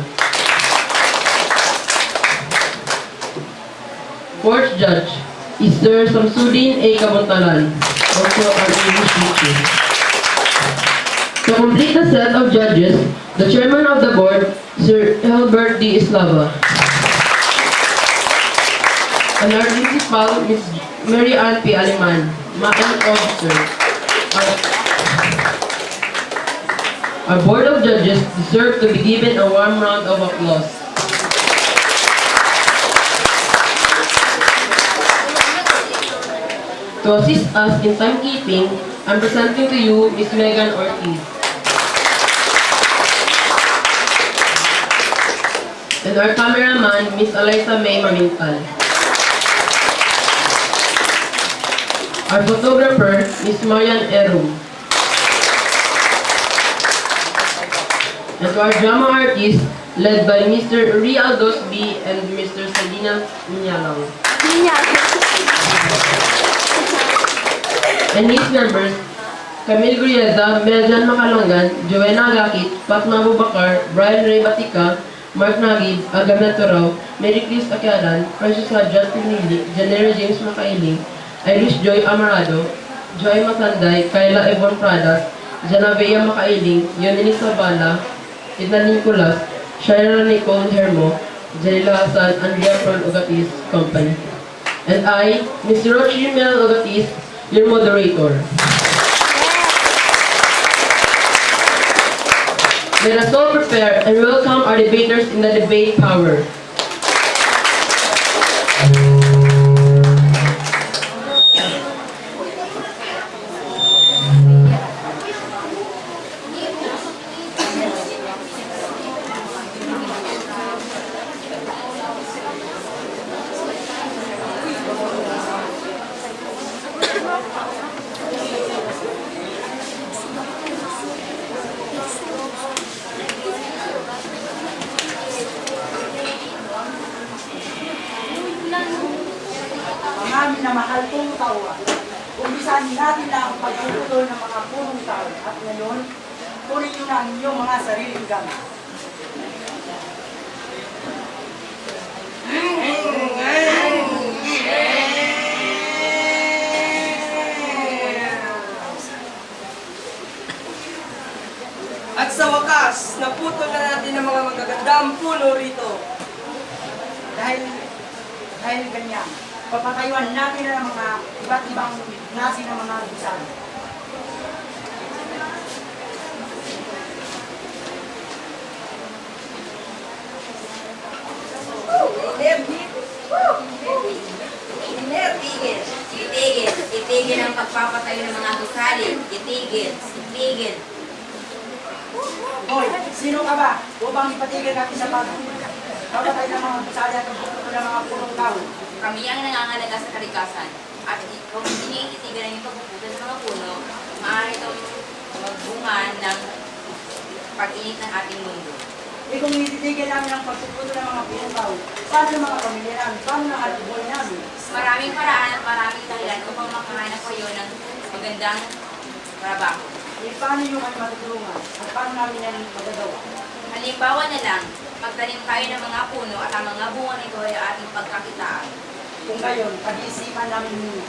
Fourth judge is Sir Samsudin A. Kabuntalan, also our English teacher. To complete the set of judges, the chairman of the board, Sir Helbert D. Islava. And our principal, Ms. Mary Ann P. Aliman, Math officer. Our Board of Judges deserve to be given a warm round of applause. To assist us in timekeeping, I'm presenting to you Ms. Megan Ortiz. And our cameraman, Ms. Eliza May Mamintal. Our photographer, Ms. Marian Erum. And to our drama artist, led by Mr. Rial Dosby and Mr. Salinas Minyalang. And his members, Camille Grieda, Meljan Makalongan, Joanna Agakit, Fatma Abubakar, Brian Ray Batica, Mark Nagib, Agam Naturao, Mary Chris Akiaran, Precious Hadjat Pinili, Janera James Makailing, Irish Joy Amarado, Joy Matanday, Kayla Evon Pradas, Janavea Makailing, Yonini Sabala, Edna Nicolas, Shaira Nicole Hermo, Janila Hassan, Andrea Fron Ugatis Company. And I, Mr. Rochi Mel Ugatis, your moderator. Let us all prepare and welcome our debaters in the debate power. Ang aming na mahal kong kawan. Umpisahan natin na ang pagpuputol ng mga punong kawan. At ngayon, kunin nyo na ang inyong mga sariling gamit. At sa wakas, naputol na natin ang mga magagandang puno rito. Dahil ganyan, papatayuan natin ang mga iba't ibang klase ng mga gusali. Itigil ang pagpapatayo ng mga gusali. Itigil. Hoy, sino ka ba? Upang ipatigil natin sa pagpapatay ng mga gusali at pagpuputol ng mga punong kahoy. Kami ang nangangalaga sa kalikasan. At kung hindi niyo ititigilan yung pagpuputol ng mga puno, maaari itong magbunga ng pag-init ng ating mundo. Eh kung ititigil namin ang pagpuputol ng mga punong kahoy, paano ng mga pamilya namin? Paano ng ating buhay namin? Maraming paraan at maraming dahilan upang makahanap kayo ng magandang trabaho. Eh paano yung kami matutulungan? At paano namin yan magagawa? Halimbawa na lang, magtanim tayo ng mga puno at ang mga bunga nito ay ating pagkakitaan. Kung gayon, pag-iisipan namin muna.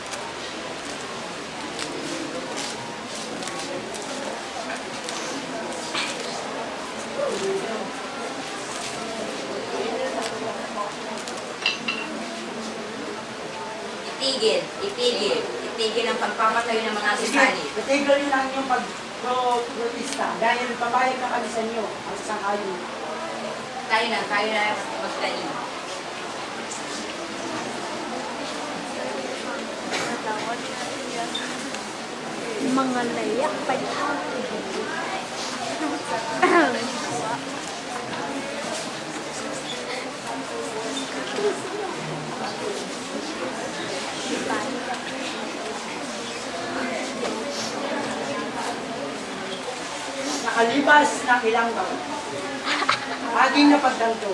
Itigil ang pagpapatayo ng mga gusali. Sige, itigil nyo lang yung pag-protesta dahil papayag na kami sa inyo ang sang-ayon. Tayo na magtanim. Mga layak pa yan. Nakalipas ng ilang taon, ating napagdanto,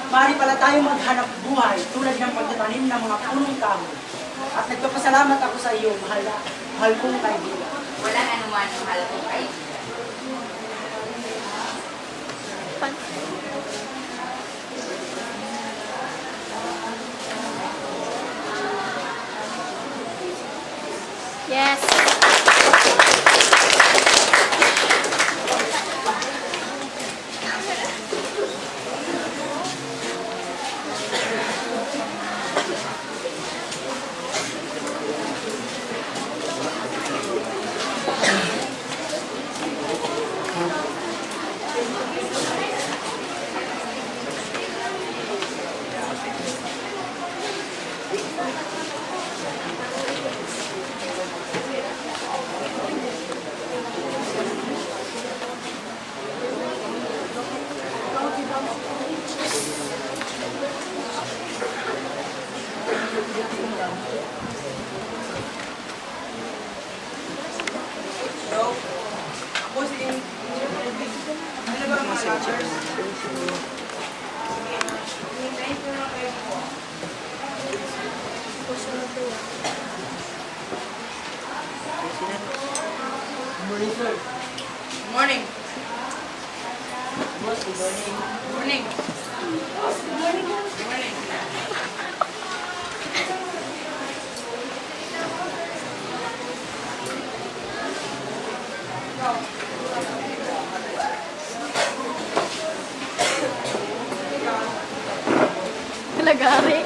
maaari pala tayo maghanap buhay tulad ng pagtatanim ng mga punong kahoy. At nagpapasalamat ako sa iyo, mahal kong kaibigan. Walang anuman ang mahal kong kaibigan. Yes. brothers. Morning, sir. Morning. Boss, good morning. Morning. Morning. Kalagari.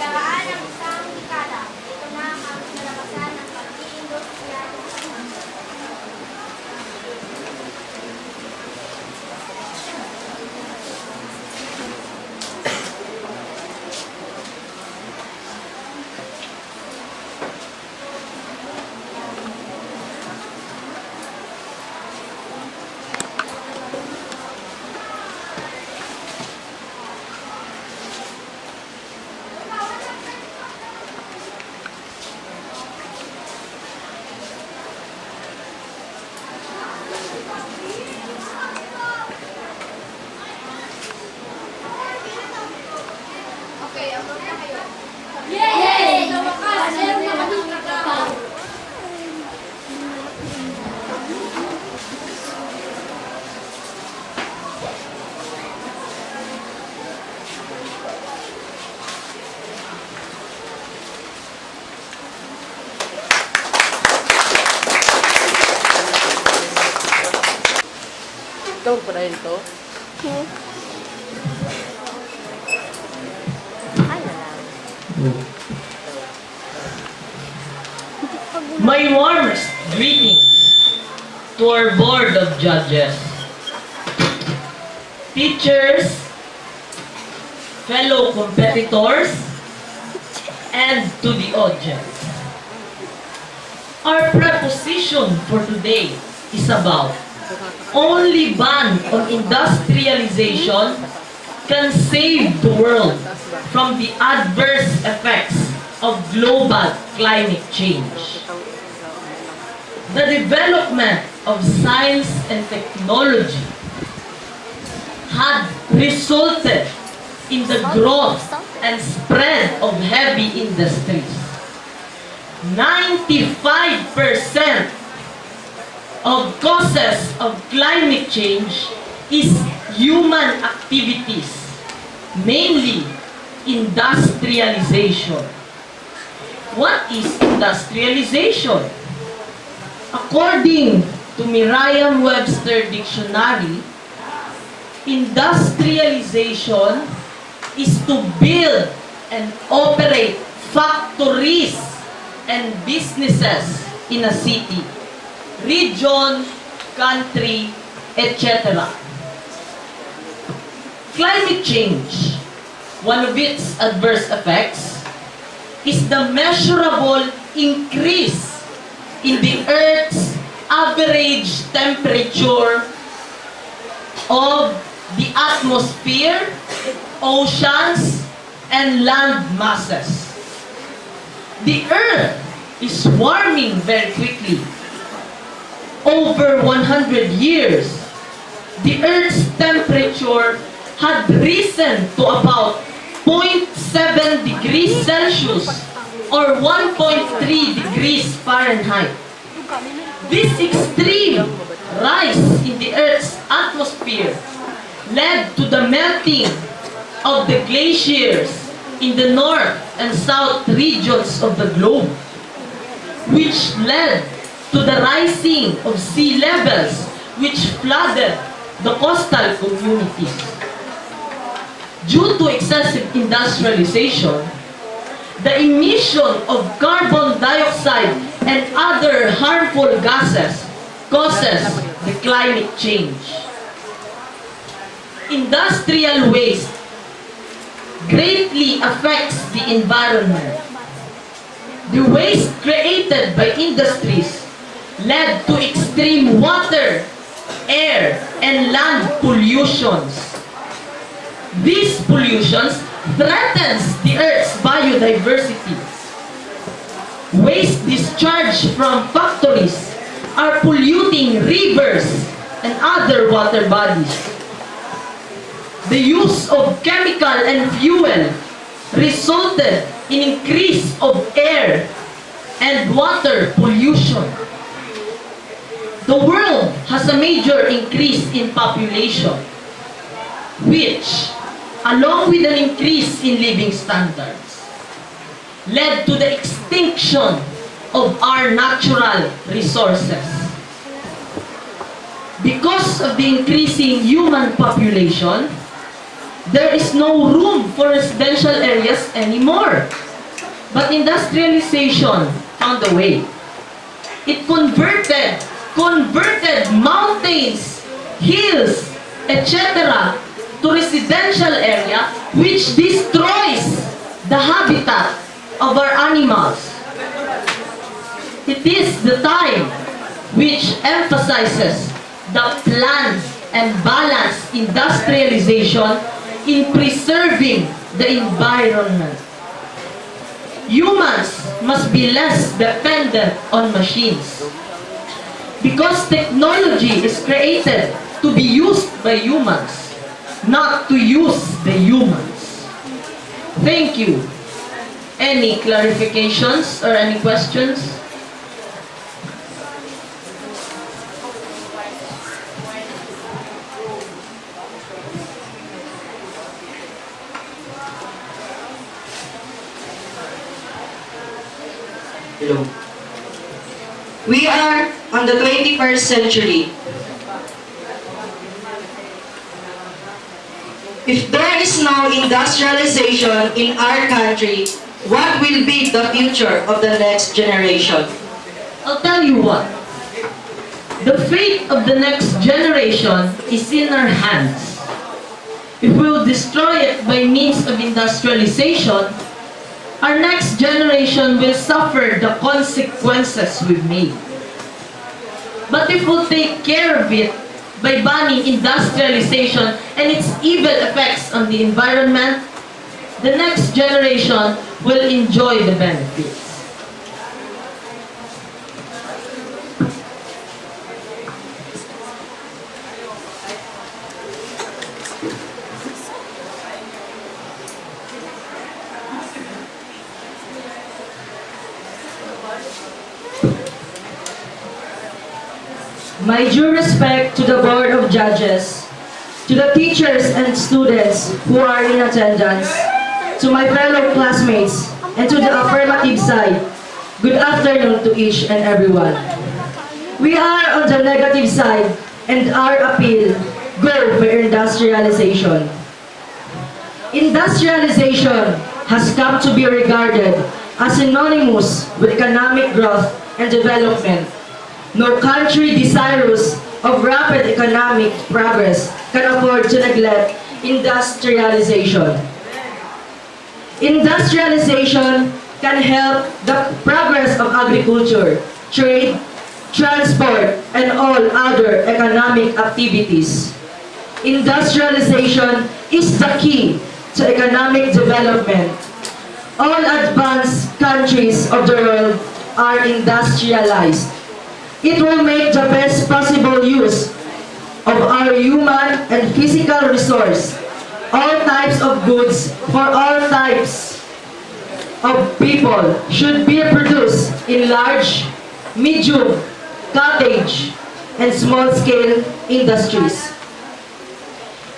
Pagkaraan ng isang dekada, ito na ang kalakasan ng pag-iindustrialisasyon. Okay, abang na kayo. Yay! Sa wakas, meron na kami trabaho. Ikaw pa rin to? My warmest greetings to our Board of Judges, teachers, fellow competitors, and to the audience. Our proposition for today is about only ban on industrialization can save the world from the adverse effects of global climate change. The development of science and technology had resulted in the growth and spread of heavy industries. 95% of causes of climate change is human activities, mainly industrialization. What is industrialization? According to Merriam-Webster Dictionary, industrialization is to build and operate factories and businesses in a city, region, country, etc. Climate change, one of its adverse effects, is the measurable increase in the Earth's average temperature of the atmosphere, oceans, and land masses. The Earth is warming very quickly. over 100 years, the Earth's temperature had risen to about 0.7 degrees Celsius or 1.3 degrees Fahrenheit. This extreme rise in the Earth's atmosphere led to the melting of the glaciers in the north and south regions of the globe, which led to the rising of sea levels, which flooded the coastal communities. Due to excessive industrialization, the emission of carbon dioxide and other harmful gases causes the climate change. Industrial waste greatly affects the environment. The waste created by industries led to extreme water, air, and land pollutions. These pollutions threatens the Earth's biodiversity. Waste discharged from factories are polluting rivers and other water bodies. The use of chemical and fuel resulted in increase of air and water pollution. The world has a major increase in population, which, along with an increase in living standards, led to the extinction of our natural resources. Because of the increasing human population, there is no room for residential areas anymore. But industrialization found a way. It converted mountains, hills, etc. to residential area, which destroys the habitat of our animals. It is the time which emphasizes the planned and balanced industrialization in preserving the environment. Humans must be less dependent on machines, because technology is created to be used by humans, not to use the humans. Thank you. Any clarifications or any questions? Hello. We are on the 21st century. If there is no industrialization in our country, what will be the future of the next generation? I'll tell you what. The fate of the next generation is in our hands. If we will destroy it by means of industrialization, our next generation will suffer the consequences we've made. But if we'll take care of it by banning industrialization and its evil effects on the environment, the next generation will enjoy the benefits. My due respect to the Board of Judges, to the teachers and students who are in attendance, to my fellow classmates, and to the affirmative side, good afternoon to each and everyone. We are on the negative side, and our appeal, go for industrialization. Industrialization has come to be regarded as synonymous with economic growth and development. No country desirous of rapid economic progress can afford to neglect industrialization. Industrialization can help the progress of agriculture, trade, transport, and all other economic activities. Industrialization is the key to economic development. All advanced countries of the world are industrialized. It will make the best possible use of our human and physical resource. All types of goods for all types of people should be produced in large, medium, cottage, and small-scale industries.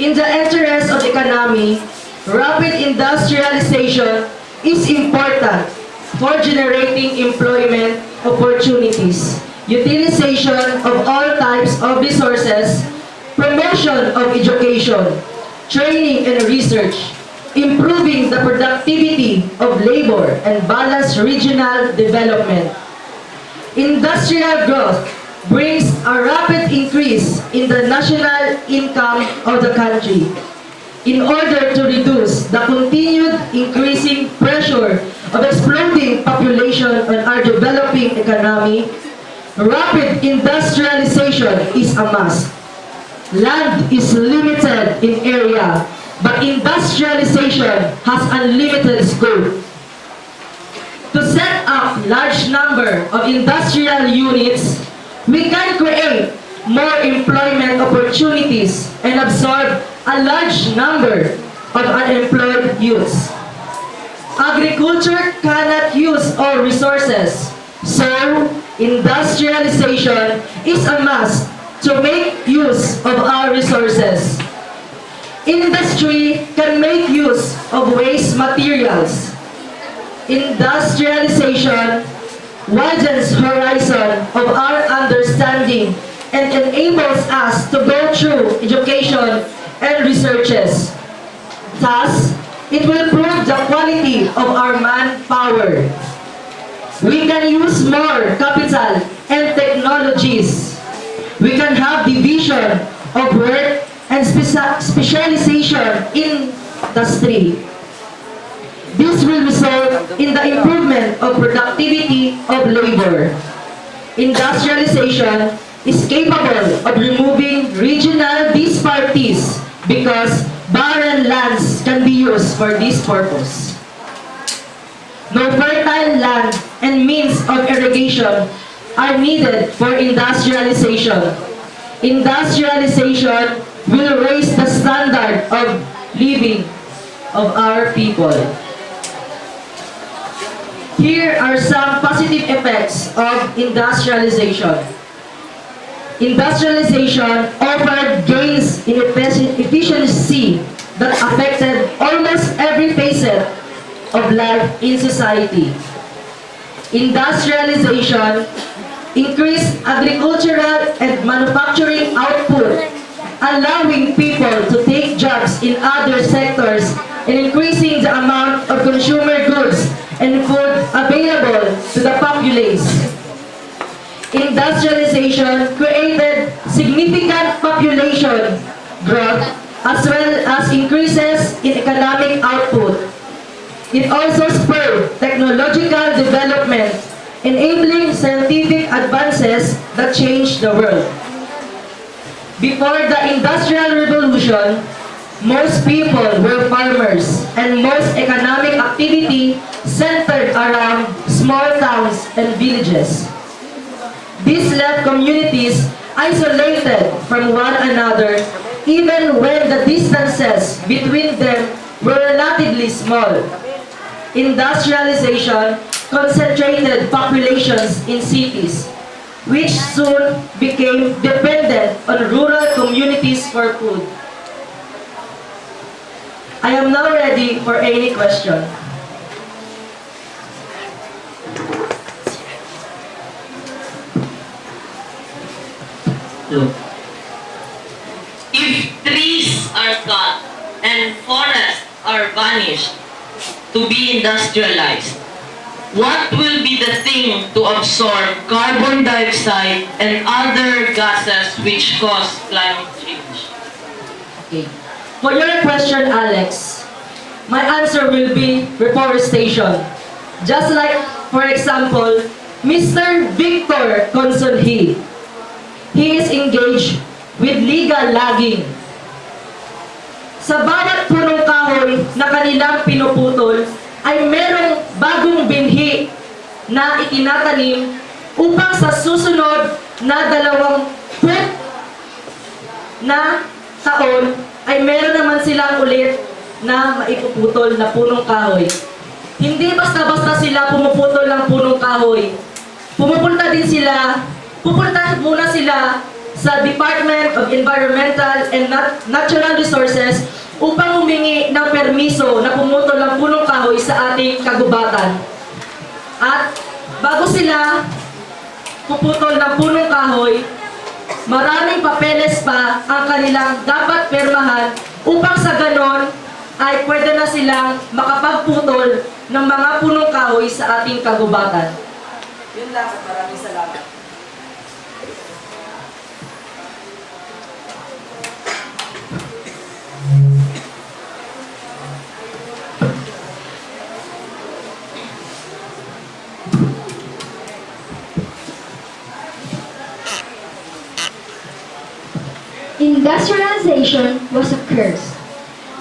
In the interest of the economy, rapid industrialization is important for generating employment opportunities, utilization of all types of resources, promotion of education, training and research, improving the productivity of labor, and balanced regional development. Industrial growth brings a rapid increase in the national income of the country. In order to reduce the continued increasing pressure of exploding population on our developing economy, rapid industrialization is a must. Land is limited in area, but industrialization has unlimited scope. To set up large number of industrial units, we can create more employment opportunities and absorb a large number of unemployed youths. Agriculture cannot use all resources, so industrialization is a must to make use of our resources. Industry can make use of waste materials. Industrialization widens horizon of our understanding and enables us to go through education and researches. Thus, it will improve the quality of our manpower. We can use more capital and technologies. We can have division of work and specialization in industry. This will result in the improvement of productivity of labor. Industrialization is capable of removing regional disparities because barren lands can be used for this purpose. No fertile land and means of irrigation are needed for industrialization. Industrialization will raise the standard of living of our people. Here are some positive effects of industrialization. Industrialization offered gains in efficiency that affected almost every facet of life in society. Industrialization increased agricultural and manufacturing output, allowing people to take jobs in other sectors and increasing the amount of consumer goods and food available to the populace. Industrialization created significant population growth as well as increases in economic output. It also spurred technological development, enabling scientific advances that changed the world. Before the Industrial Revolution, most people were farmers and most economic activity centered around small towns and villages. This left communities isolated from one another even when the distances between them were relatively small. Industrialization concentrated populations in cities, which soon became dependent on rural communities for food. I am now ready for any question. If trees are cut and forests are vanished to be industrialized, what will be the thing to absorb carbon dioxide and other gases which cause climate change? Okay. For your question, Alex, my answer will be reforestation. Just like, for example, Mr. Victor Consolhi. He is engaged with legal logging. Sa bawat punong kahoy na kanilang pinuputol, ay merong bagong binhi na itinatanim upang sa susunod na 20 na taon ay meron naman silang ulit na maipuputol na punong kahoy. Hindi basta-basta sila pumuputol ng punong kahoy. Pupunta muna sila sa Department of Environmental and Natural Resources upang humingi ng permiso na pumutol ng punong kahoy sa ating kagubatan. At bago sila puputol ng punong kahoy, maraming papeles pa ang kanilang dapat pirmahan upang sa ganon ay pwede na silang makapagputol ng mga punong kahoy sa ating kagubatan. Yun lang at maraming salamat. Industrialization was a curse.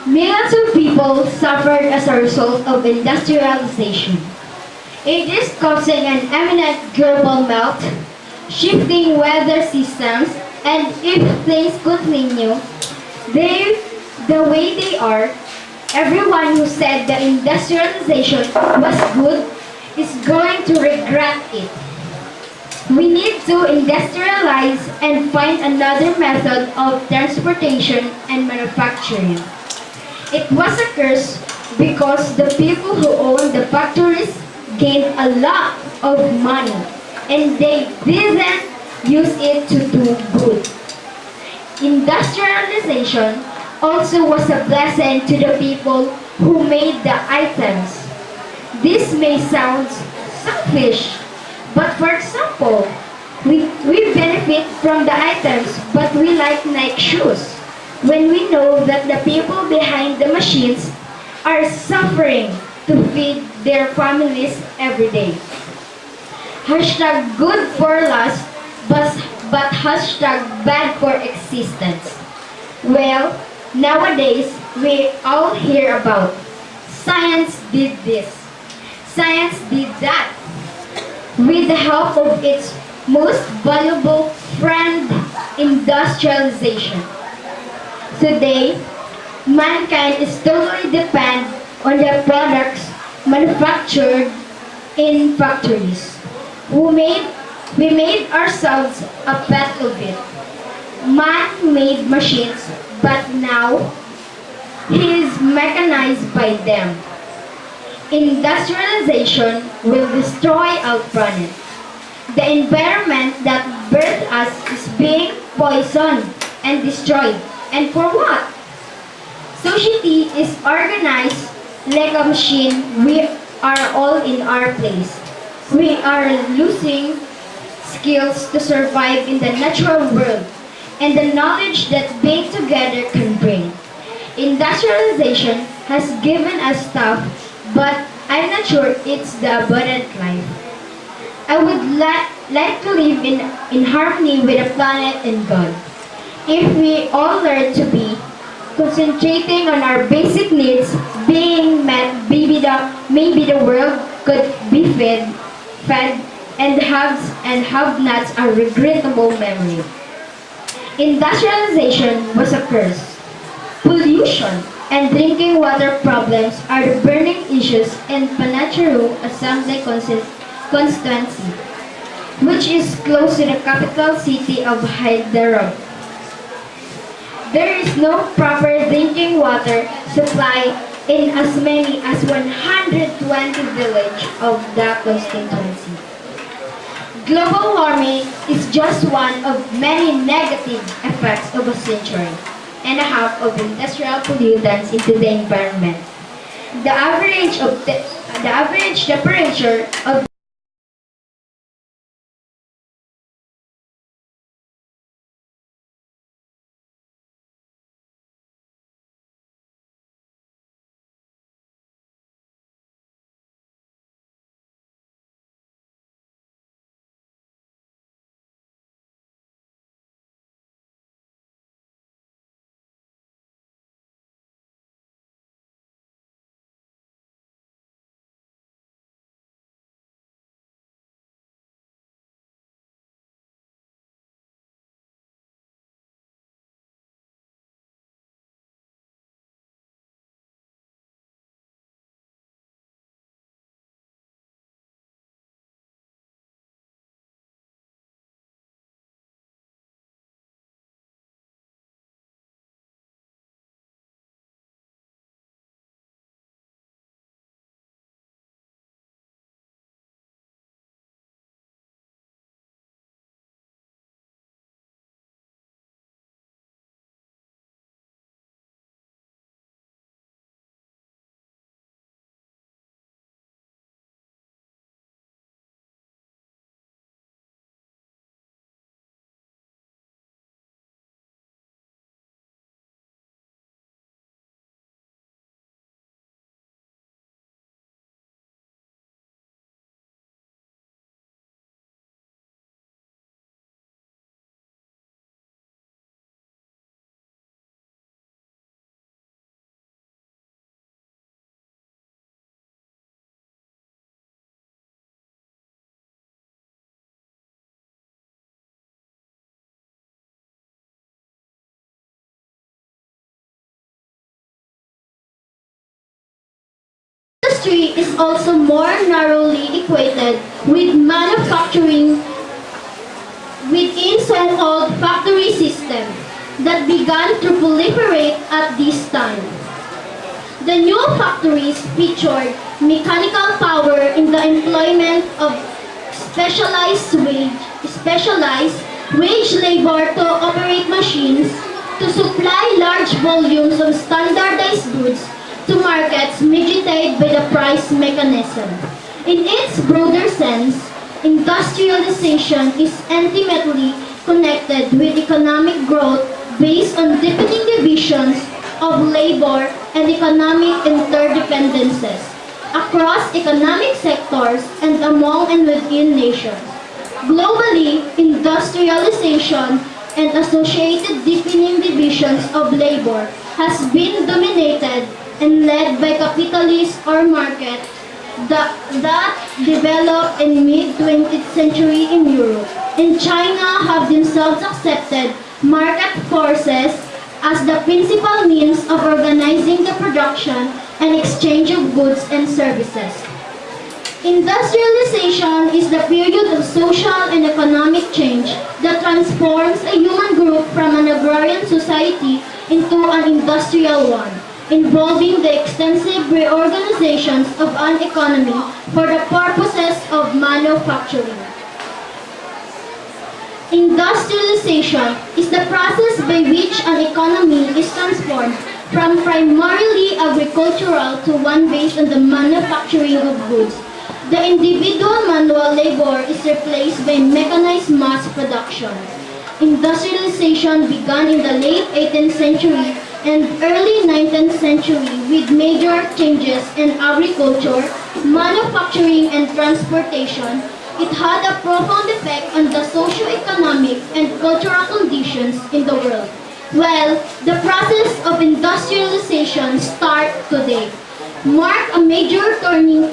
Millions of people suffered as a result of industrialization. It is causing an imminent global melt, shifting weather systems, and if things continue the way they are, everyone who said the industrialization was good is going to regret it. We need to industrialize and find another method of transportation and manufacturing. It was a curse because the people who owned the factories gained a lot of money and they didn't use it to do good. Industrialization also was a blessing to the people who made the items. This may sound selfish, but for example, we benefit from the items, but we like Nike shoes when we know that the people behind the machines are suffering to feed their families every day. Hashtag good for lust, but hashtag bad for existence. Well, nowadays, we all hear about science did this, science did that, with the help of its most valuable friend, industrialization. Today, mankind is totally dependent on the products manufactured in factories. We made ourselves a pet of it. Man made machines, but now he is mechanized by them. Industrialization will destroy our planet. The environment that birthed us is being poisoned and destroyed. And for what? Society is organized like a machine. We are all in our place. We are losing skills to survive in the natural world and the knowledge that being together can bring. Industrialization has given us stuff, but I'm not sure it's the abundant life. I would like to live in harmony with the planet and God. If we all learn to be concentrating on our basic needs being met, maybe the world could be fed and haves and have-nots are regrettable memory. Industrialization was a curse. Pollution and drinking water problems are the burning issues in Panacharo Assembly constituency, which is close to the capital city of Hyderabad. There is no proper drinking water supply in as many as 120 villages of the constituency. Global warming is just one of many negative effects of a century and a half of industrial pollutants into the environment. The average temperature of industry is also more narrowly equated with manufacturing within so-called factory system that began to proliferate at this time. The new factories featured mechanical power in the employment of specialized wage labor to operate machines to supply large volumes of standardized goods to markets mediated by the price mechanism. In its broader sense, industrialization is intimately connected with economic growth based on deepening divisions of labor and economic interdependencies across economic sectors and among and within nations. Globally, industrialization and associated deepening divisions of labor has been dominated and led by capitalist or market that developed in mid-20th century in Europe and China have themselves accepted market forces as the principal means of organizing the production and exchange of goods and services. Industrialization is the period of social and economic change that transforms a human group from an agrarian society into an industrial one, involving the extensive reorganizations of an economy for the purposes of manufacturing. Industrialization is the process by which an economy is transformed from primarily agricultural to one based on the manufacturing of goods. The individual manual labor is replaced by mechanized mass production. Industrialization began in the late 18th century and early 19th century with major changes in agriculture, manufacturing, and transportation. It had a profound effect on the socio-economic and cultural conditions in the world. Well, the process of industrialization starts today, mark a major turning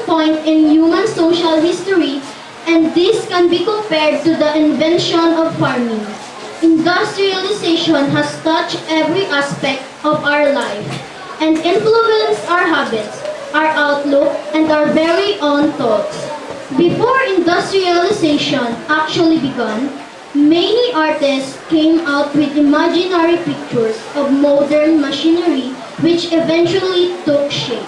point in human social history, and this can be compared to the invention of farming. Industrialization has touched every aspect of our life and influenced our habits, our outlook, and our very own thoughts. Before industrialization actually began, many artists came out with imaginary pictures of modern machinery which eventually took shape.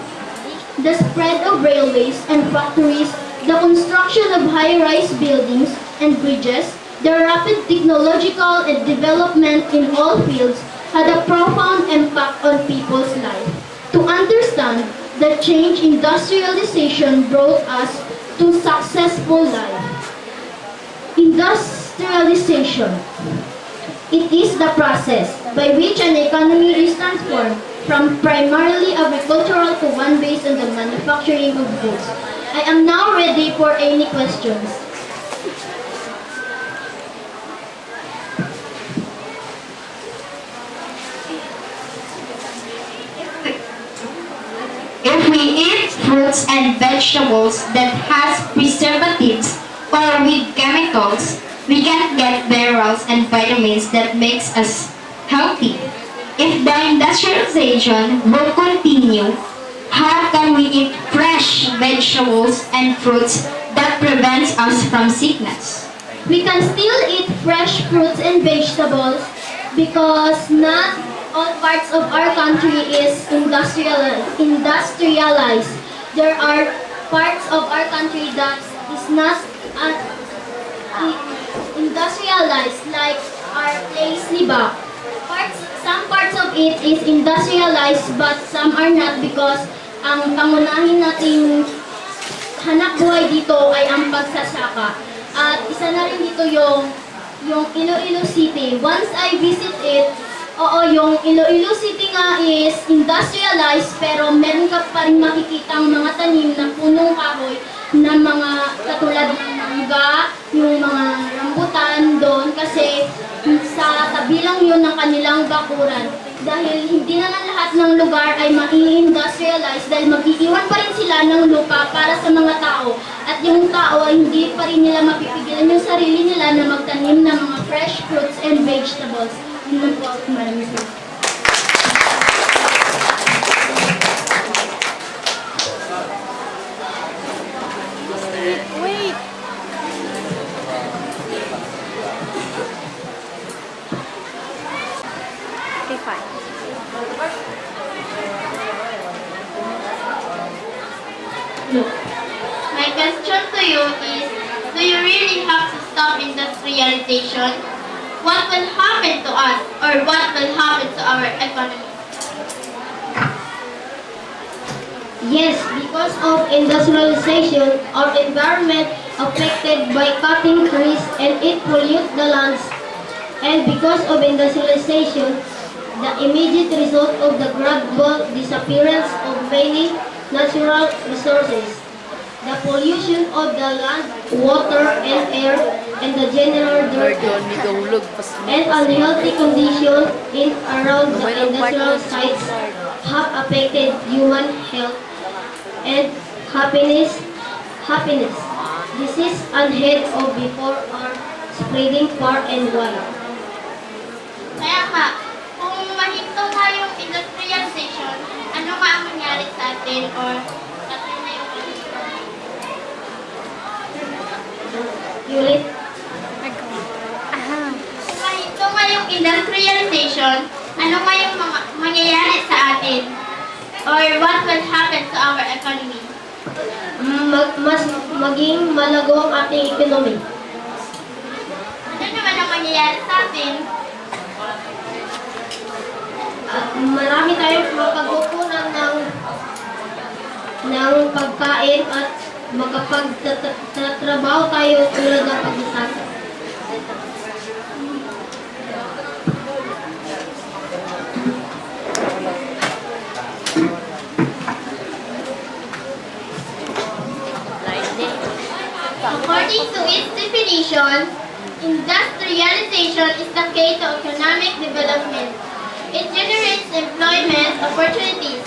The spread of railways and factories, the construction of high-rise buildings and bridges, the rapid technological development in all fields had a profound impact on people's lives. To understand the change industrialization brought us to successful life. Industrialization. It is the process by which an economy is transformed from primarily agricultural to one based on the manufacturing of goods. I am now ready for any questions. If we eat fruits and vegetables that has preservatives or with chemicals, we can't get minerals and vitamins that makes us healthy. If the industrialization will continue, how can we eat fresh vegetables and fruits that prevents us from sickness? We can still eat fresh fruits and vegetables because not all parts of our country is industrialized. There are parts of our country that is not industrialized, like our place Liba. Some parts of it is industrialized but some are not because ang pangunahin nating hanap buhay dito ay ang pagsasaka. At isa na rin dito yung Iloilo City. Once I visit it, oo, yung Iloilo City nga is industrialized pero meron ka pa rin makikitang mga tanim na punong kahoy na mga katulad ng mangga, yung mga rambutan doon kasi sa tabi lang yun ng kanilang bakuran. Dahil hindi naman lahat ng lugar ay ma-industrialize dahil mag-iiwan pa rin sila ng lupa para sa mga tao. At yung tao ay hindi pa rin nila mapipigilan yung sarili nila na magtanim ng mga fresh fruits and vegetables. Yun po, maraming salamat. Do you really have to stop industrialization? What will happen to us, or what will happen to our economy? Yes, because of industrialization, our environment affected by cutting trees and it pollutes the lands. And because of industrialization, the immediate result of the gradual disappearance of many natural resources, the pollution of the land, water, and air, and the general dirt, and unhealthy conditions in around the industrial sites have affected human health and happiness. This is unheard of before are spreading far and wide. Kaya nga, kung mahinto nga yung industrialization, ano nga ang mangyari sa atin or patay na yung Ulit. Kung mahinto nga yung industrialization, ano nga yung mangyayari sa atin or what will happen to our economy? Mas maging malago ang ating economy. Ano naman ang mangyayari sa atin? Marami tayong makakukunan ng pagkain at makapagtatrabaho tayo tulad ng pagsasaka. According to its definition, industrialization is the key to economic development. It generates employment opportunities,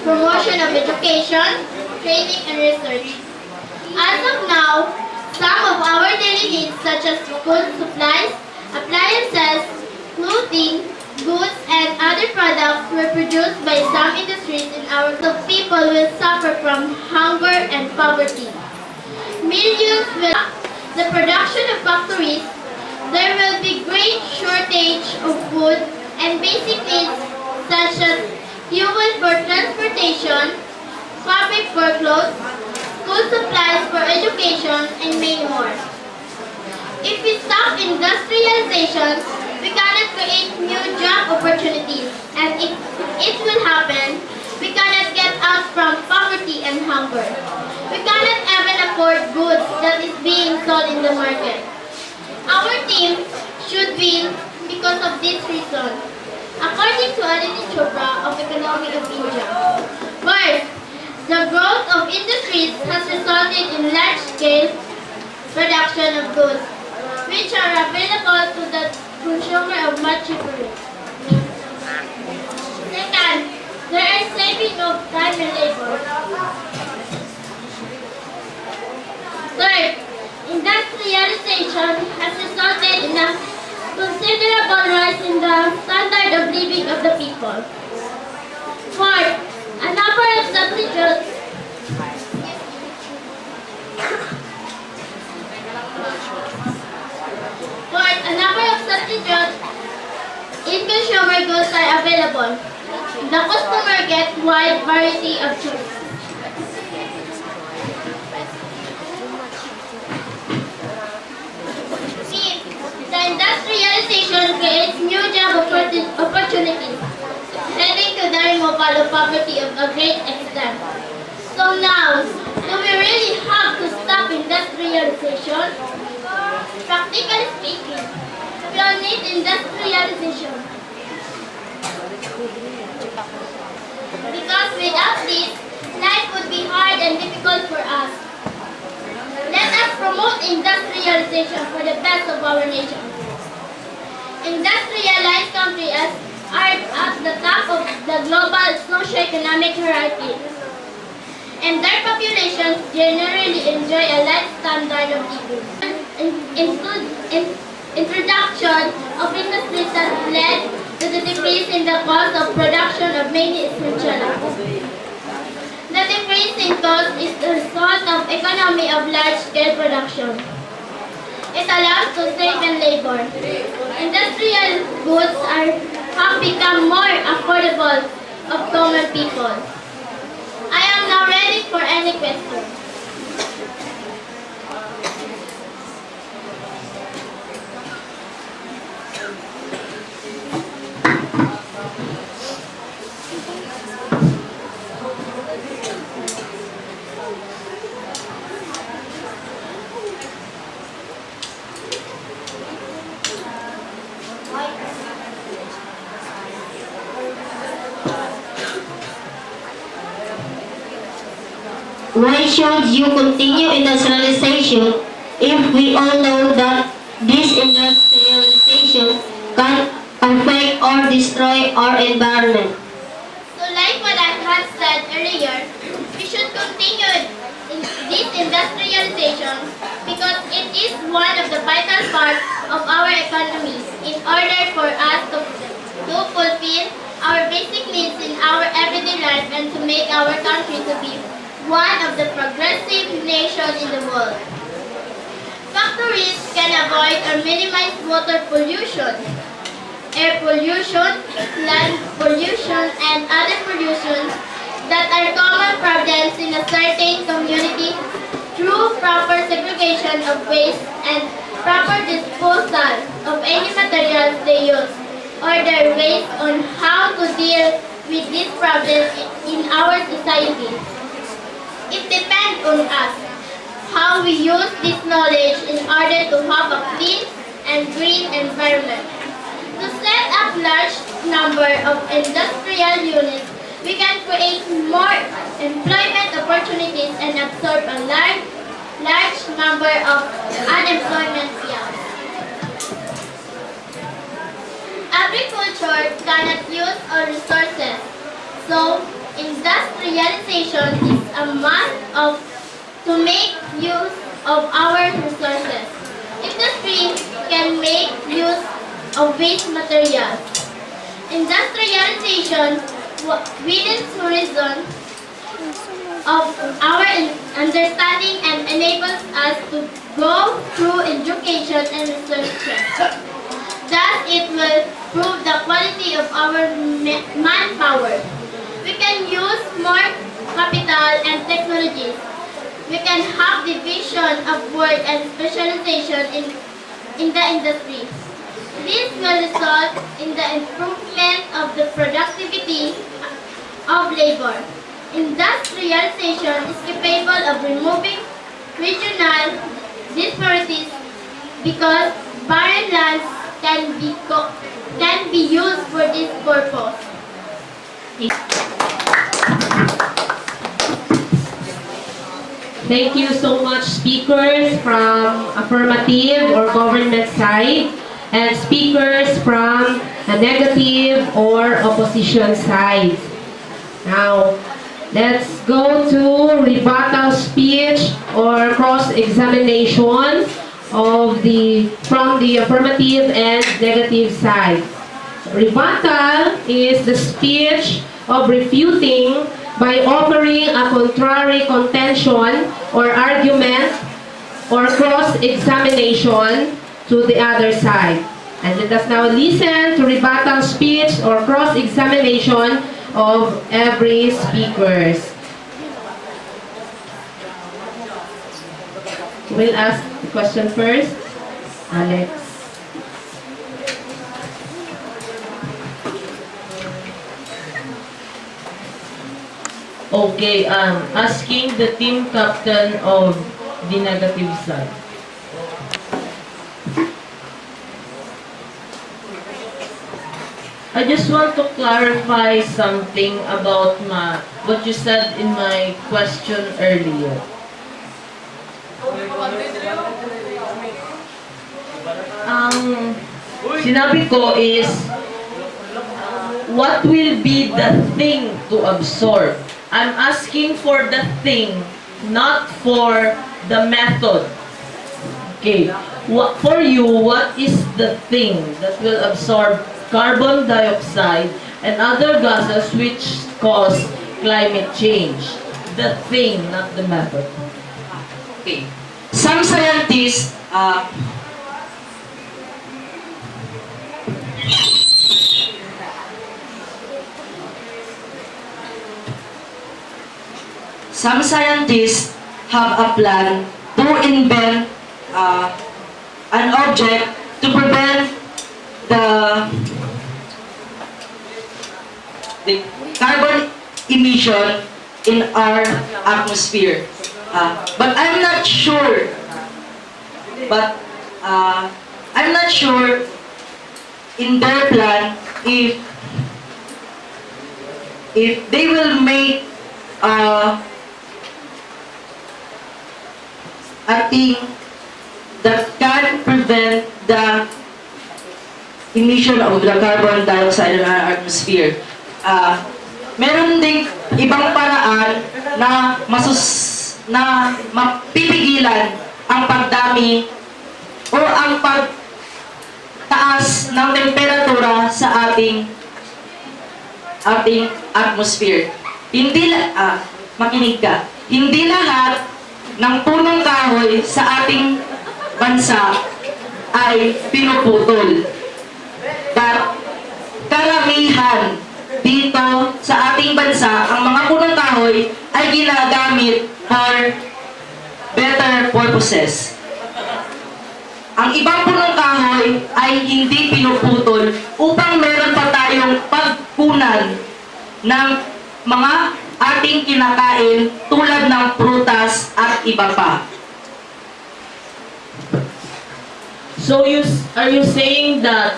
promotion of education, training, and research. As of now, some of our daily needs such as food supplies, appliances, clothing, goods, and other products were produced by some industries in our country. People will suffer from hunger and poverty. Millions will the production of factories. There will be great shortage of food and basic needs such as fuel for transportation, fabric for clothes, school supplies for education, and many more. If we stop industrialization, we cannot create new job opportunities, and if it will happen, we cannot get out from poverty and hunger. We cannot even afford goods that is being sold in the market. Our team should win because of this reason. According to Aditi Chopra of Economy of India, first, the growth of industries has resulted in large-scale production of goods, which are available to the consumer of much cheaper rates. Second, there is saving of time and labor. Third, industrialization has resulted in a considerable rise in the standard of living of the people. Fourth, a number of substitutes in consumer goods are available. The customer gets wide variety of choice. Fifth, the industrialization creates new job opportunities, leading to the removal of poverty of a great extent. So now, do we really have to stop industrialization? Practically speaking, we all need industrialization. Because without this, life would be hard and difficult for us. Let us promote industrialization for the best of our nation. Industrialized countries are at the top of the global socio-economic hierarchy, and their populations generally enjoy a life standard of living. Introduction of industries has led to the decrease in the cost of production of many essential goods. The decrease in cost is the result of economy of large-scale production. It allows to save in labor. Industrial goods have become more affordable of common people. I am now ready for any questions. Why should you continue industrialization if we all know that this industrialization can affect or destroy our environment? So like what I had said earlier, we should continue this industrialization because it is one of the vital parts of our economy in order for us to fulfill our basic needs in our everyday life and to make our country to be one of the progressive nations in the world. Factories can avoid or minimize water pollution, air pollution, land pollution, and other pollutions that are common problems in a certain community through proper segregation of waste and proper disposal of any materials they use or their waste on how to deal with this problem in our society. It depends on us how we use this knowledge in order to have a clean and green environment. To set up large number of industrial units, we can create more employment opportunities and absorb a large number of unemployment jobs. Agriculture cannot use our resources, so industrialization is a must to make use of our resources. Industry can make use of waste materials. Industrialization widens horizon of our understanding and enables us to go through education and research. Thus, it will improve the quality of our manpower. We can use more capital and technologies. We can have division of work and specialization in the industry. This will result in the improvement of the productivity of labor. Industrialization is capable of removing regional disparities because barren lands can be used for this purpose. Thank you so much, speakers from affirmative or government side and speakers from a negative or opposition side. Now, let's go to rebuttal speech or cross-examination of from the affirmative and negative side. Rebuttal is the speech of refuting by offering a contrary contention or argument or cross-examination to the other side. And let us now listen to rebuttal speech or cross-examination of every speakers. We'll ask the question first. Alex. Okay, asking the team captain of the negative side. I just want to clarify something about what you said in my question earlier. Sinabi ko is, what will be the thing to absorb? I'm asking for the thing, not for the method. Okay, for you, what is the thing that will absorb carbon dioxide and other gases which cause climate change? The thing, not the method. Okay. Some scientists have a plan to invent an object to prevent the carbon emission in our atmosphere. But I'm not sure. I'm not sure in their plan if they will make that can prevent the emission of the carbon dioxide in our atmosphere. Meron ding ibang paraan na mapipigilan ang pagdami o ang pagtaas ng temperatura sa ating atmosphere. Makinig ka. Hindi lahat ng punong kahoy sa ating bansa ay pinuputol. But karamihan dito sa ating bansa, ang mga punong kahoy ay ginagamit for better purposes. Ang ibang punong kahoy ay hindi pinuputol upang meron pa tayong pagkunan ng mga ating kinakain tulad ng prutas at iba pa. So are you saying that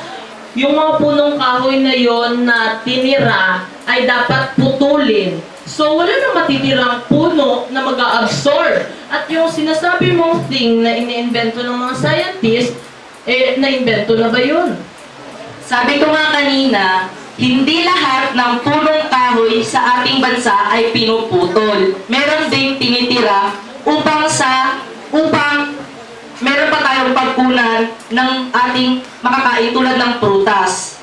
yung mga punong kahoy na yon na tinira ay dapat putulin? So wala na matitirang puno na mag-a-absorb. At yung sinasabi mong thing na iniimbento ng mga scientist, naimbento na ba yun? Sa Sabi ko nga kanina, hindi lahat ng punong kahoy sa ating bansa ay pinuputol. Meron ding tinitira upang meron pa tayong pagkunan ng ating makakain tulad ng prutas.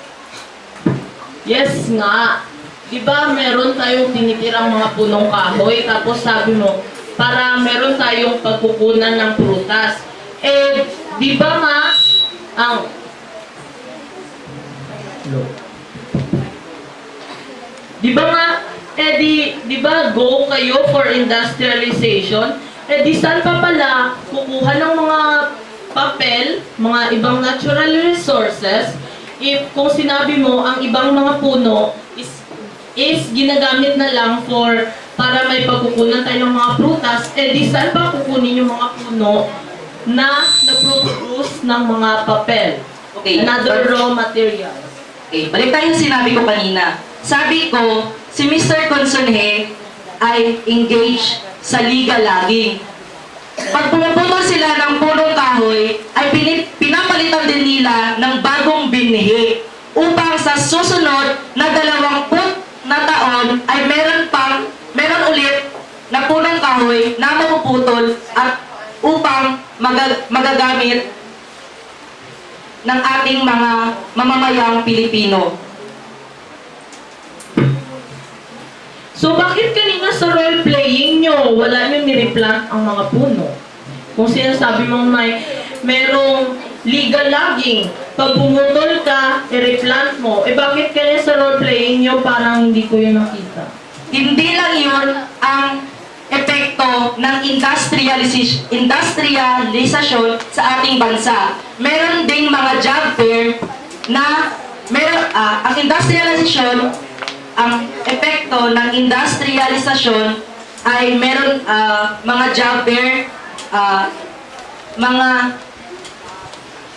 Yes nga. Diba meron tayong tinitirang mga punong kahoy, tapos sabi mo, para meron tayong pagkukunan ng prutas. Diba nga, diba go kayo for industrialization? Di saan pa pala kukuha ng mga papel, mga ibang natural resources, if kung sinabi mo ang ibang mga puno is ginagamit na lang para may pagkukunan tayo ng mga prutas, di saan pa kukunin yung mga puno na na-produce ng mga papel? Okay. Another raw material. Okay, balik tayo sa sinabi ko kanina. Sabi ko, si Mr. Consonhe ay engaged sa legal logging. Pag pumuputol sila ng punong kahoy, ay pinapalitan din nila ng bagong binhi upang sa susunod na 20 na taon ay meron ulit na punong kahoy na mapuputol at upang magagamit ng ating mga mamamayang Pilipino. So bakit kanina sa role playing nyo, wala nyo nireplant ang mga puno? Kung sinasabi mong merong legal logging, pag bumutol ka, i-replant mo, bakit kanina sa role playing nyo parang hindi ko yun nakita? Hindi lang yun ang epekto ng industrialisasyon sa ating bansa. Meron ding mga job fair na ang industrialisasyon, ang epekto ng industrialisasyon ay meron mga job fair, mga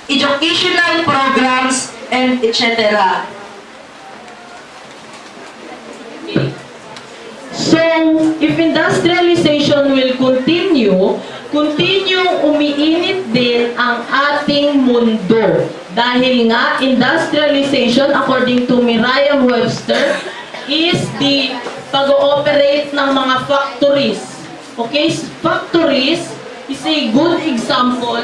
educational programs, and etc. So, if industrialization will continue umiinit din ang ating mundo. Dahil nga, industrialization, according to Merriam-Webster, is the pag-ooperate ng mga factories. Okay? Factories is a good example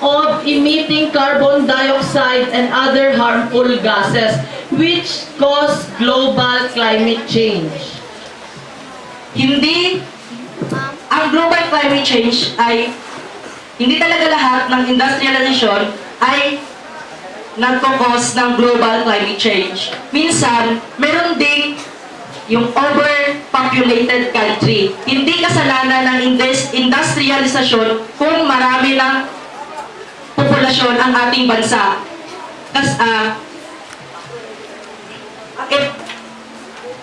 of emitting carbon dioxide and other harmful gases which cause global climate change. Ang global climate change ay hindi talaga lahat ng industrialization ay nagkakos ng global climate change. Minsan, meron ding yung overpopulated country. Hindi kasalanan ng industrialization kung marami ng populasyon ang ating bansa.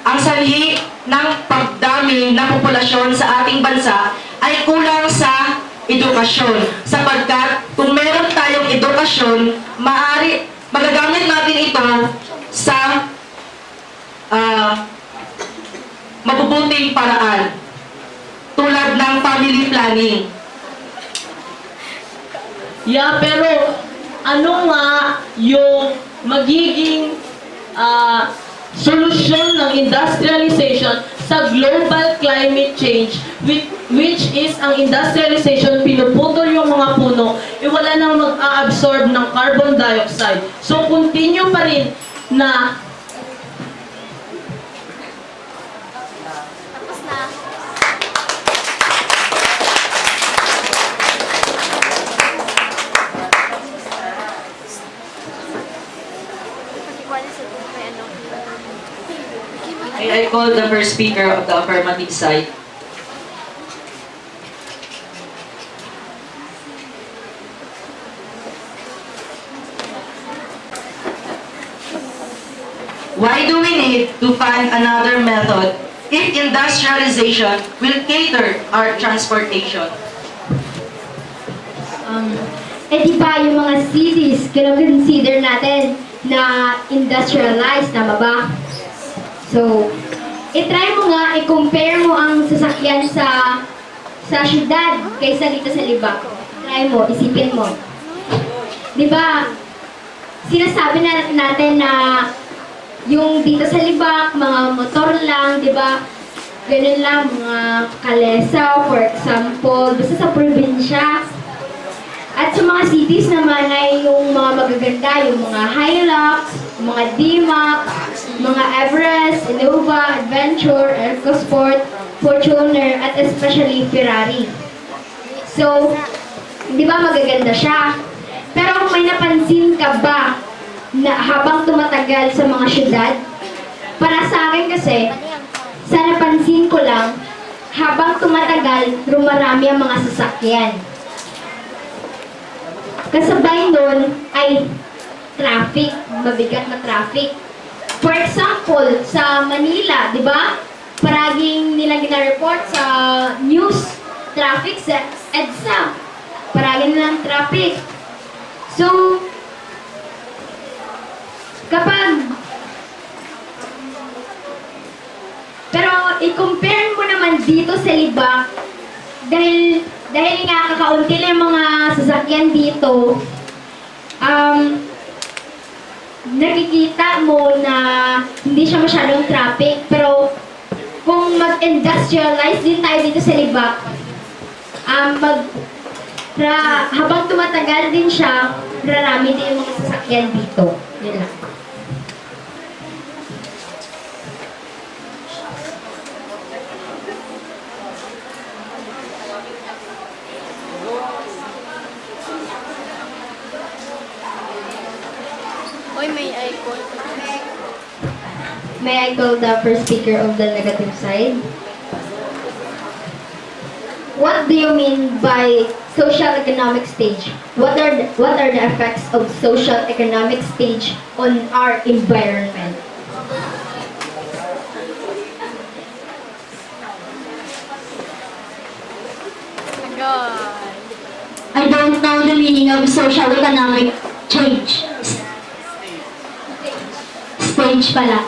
Ang sanhi ng pagdami ng populasyon sa ating bansa ay kulang sa edukasyon. Sapagkat kung meron tayong edukasyon, magagamit natin ito sa mabubuting paraan. Tulad ng family planning. Yeah, pero ano nga yung magiging solusyon ng industrialization sa global climate change, which is ang industrialization, pinuputol yung mga puno, wala nang mag-a-absorb ng carbon dioxide. So, continue pa rin na Tapos na. I call the first speaker of the affirmative side. Why do we need to find another method if industrialization will cater our transportation? Di ba yung mga cities, consider natin na industrialized, tama ba? So, i-try mo nga, i-compare mo ang sasakyan sa syudad kaysa dito sa Libak. Try mo, isipin mo. Di ba, sinasabi natin na yung dito sa Libak, mga motor lang, di ba? Ganun lang, mga kalesa, for example, basta sa probinsya. At sa mga cities naman ay yung mga magaganda, yung mga Hilux, mga D-Max, mga Everest, Innova, Adventure, EcoSport, Fortuner, at especially Ferrari. So, di ba magaganda siya? Pero may napansin ka ba na habang tumatagal sa mga syudad? Para sa akin kasi, sa napansin ko lang, habang tumatagal, rumarami ang mga sasakyan. Kasabay nun ay traffic, mabigat na traffic. For example, sa Manila, di ba? Paraging nilang gina-report sa news, traffic sa EDSA. Paraging nilang traffic. So, pero i-compare mo naman dito sa Libak, dahil nga kakaunti lang mga sasakyan dito, nakikita mo na hindi siya masyadong traffic. Pero kung mag-industrialize din tayo dito sa Libak, habang tumatagal din siya, rarami din yung mga sasakyan dito. Yun lang. Oy, may icon. May I call the first speaker of the negative side? What do you mean by social economic stage? What are the effects of social economic stage on our environment? I don't know the meaning of social economic change. Stage pala.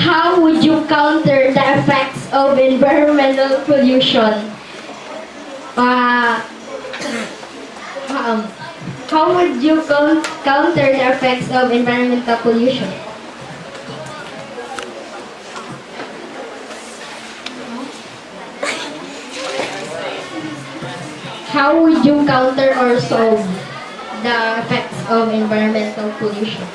How would you counter the effects of environmental pollution? How would you counter the effects of environmental pollution? How would you counter or solve the effects of environmental pollution?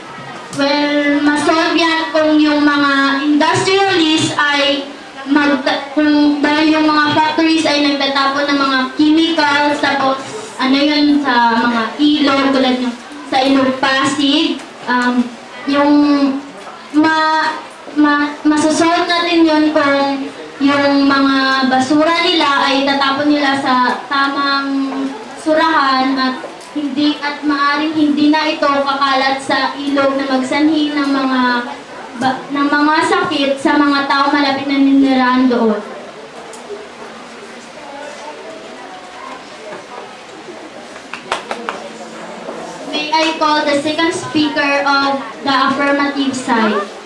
Well, masolve yan kung yung mga industrialists ay kung dahil yung mga factories ay nagtatapon ng mga chemicals, tapos ano yun sa mga ilog, tulad yung sa ilog Pasig, yung masasolve natin yun kung yung mga basura nila ay tatapon nila sa tamang surahan at maaring hindi na ito kakalat sa ilog na magsanhi ng mga sakit sa mga tao malapit na ninirahan doon. May I call the second speaker of the affirmative side?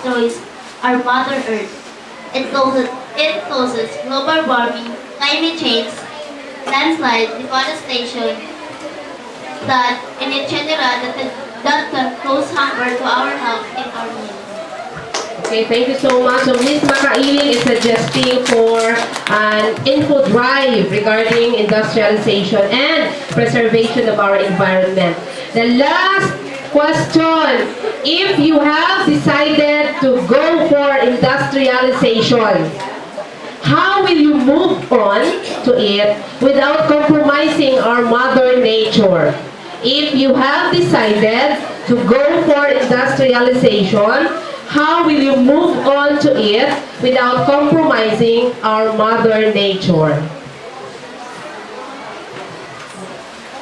destroys our Mother Earth. It causes global warming, climate change, landslide, deforestation, that in general that can cause hunger to our health and our needs. Okay, thank you so much. So Ms. Makailing is suggesting for an info drive regarding industrialization and preservation of our environment. The last question, if you have decided to go for industrialization, how will you move on to it without compromising our mother nature? If you have decided to go for industrialization, how will you move on to it without compromising our mother nature?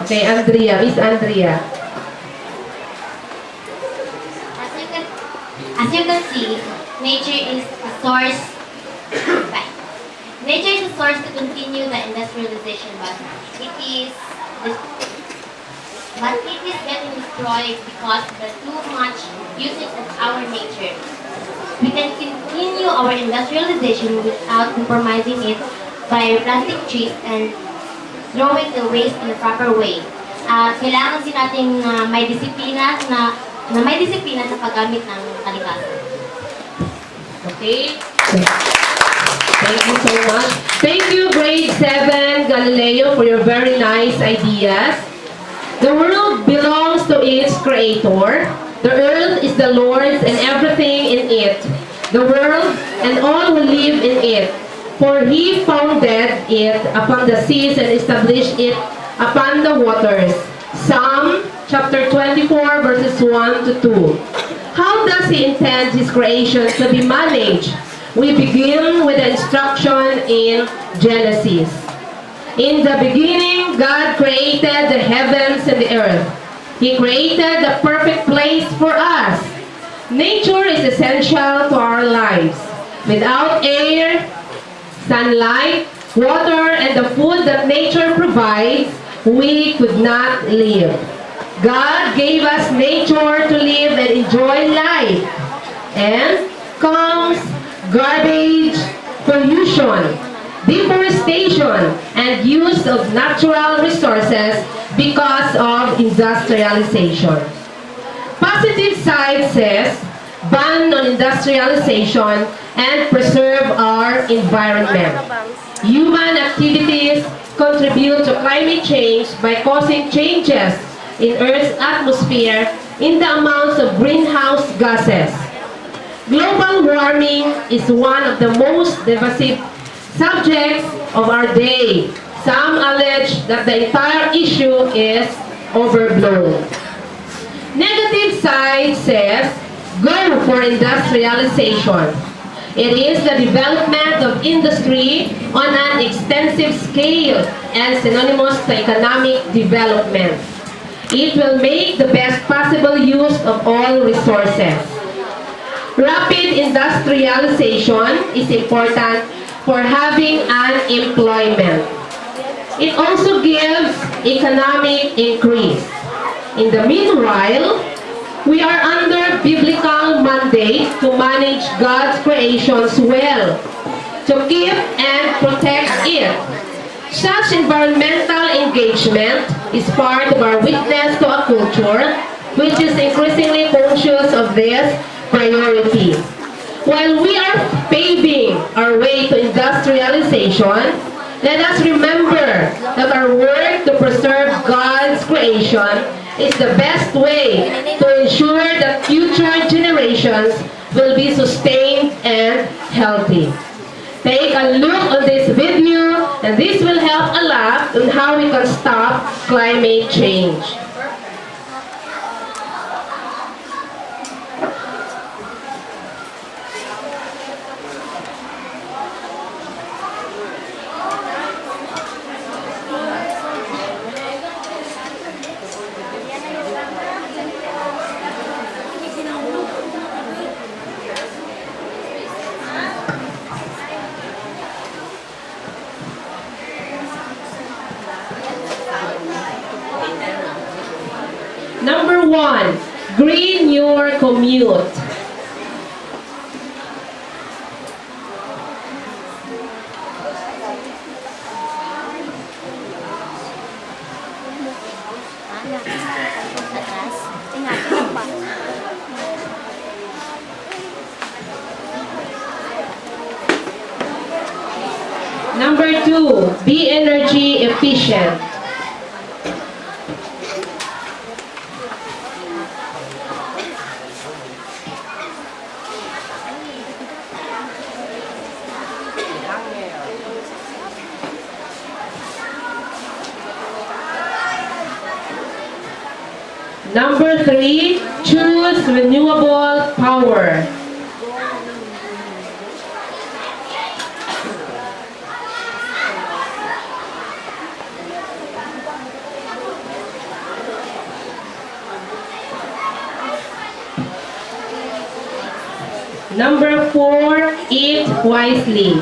Okay, Andrea, Miss Andrea. As you can see, nature is a source. Right. Nature is a source to continue the industrialization, but it is getting destroyed because of the too much usage of our nature. We can continue our industrialization without compromising it by planting trees and throwing the waste in a proper way. Kailangan din natin may disiplina sa paggamit ng kalikasan. Okay. Thank you so much. Thank you, grade 7 Galileo, for your very nice ideas. The world belongs to its creator. The earth is the Lord's and everything in it. The world and all who live in it. For he founded it upon the seas and established it upon the waters. Psalm chapter 24 verses 1 to 2. How does he intend his creation to be managed? We begin with the instruction in Genesis. In the beginning, God created the heavens and the earth. He created the perfect place for us. Nature is essential to our lives. Without air, sunlight, water, and the food that nature provides, we could not live. God gave us nature to live and enjoy life. And comes garbage, pollution, deforestation, and use of natural resources because of industrialization. Positive side says, ban on industrialization and preserve our environment. Human activities contribute to climate change by causing changes in Earth's atmosphere in the amounts of greenhouse gases. Global warming is one of the most divisive subjects of our day. Some allege that the entire issue is overblown. Negative side says, go for industrialization. It is the development of industry on an extensive scale and synonymous to economic development. It will make the best possible use of all resources. Rapid industrialization is important for having an employment. It also gives economic increase. In the meanwhile, we are under biblical mandate to manage God's creations well, to keep and protect it. Such environmental engagement is part of our witness to a culture which is increasingly conscious of this priority. While we are paving our way to industrialization, let us remember that our work to preserve God's creation is the best way to ensure that future generations will be sustained and healthy. Take a look on this video, and this will help a lot on how we can stop climate change. Number 1, green your commute. Number 2, be energy efficient. Number 3, choose renewable power. Number 4, eat wisely.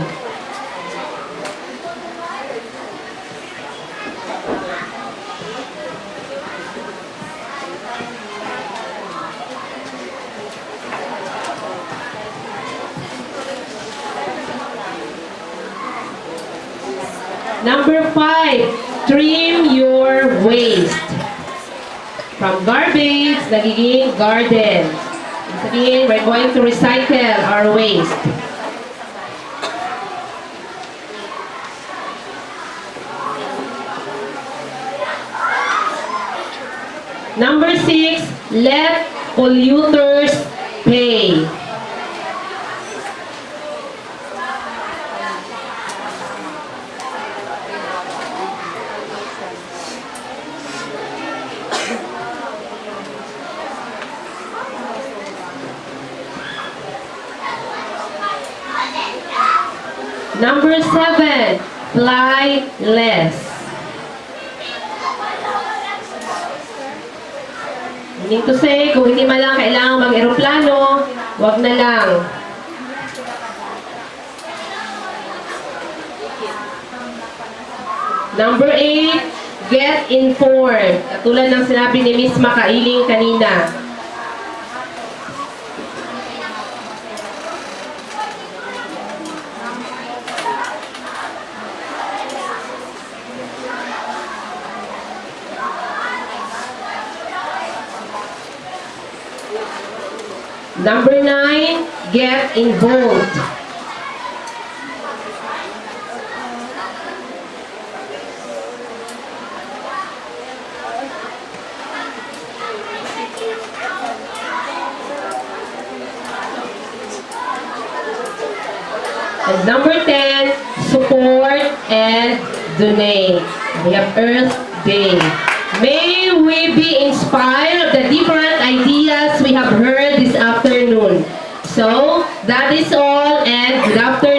Number 5, trim your waste. From garbage, nagiging garden. Ibig sabihin, we're going to recycle our waste. Number 6, let polluters pay. Number 7, fly less. Meaning to say, kung hindi man lang kailangan mag-aeroplano, wag na lang. Number 8, get informed. Katulad ng sinabi ni Miss Makailing kanina. Number 9, get involved. And number 10, support and donate. We have Earth Day. May we be inspired of the different ideas we have heard this afternoon. So, that is all, and good afternoon.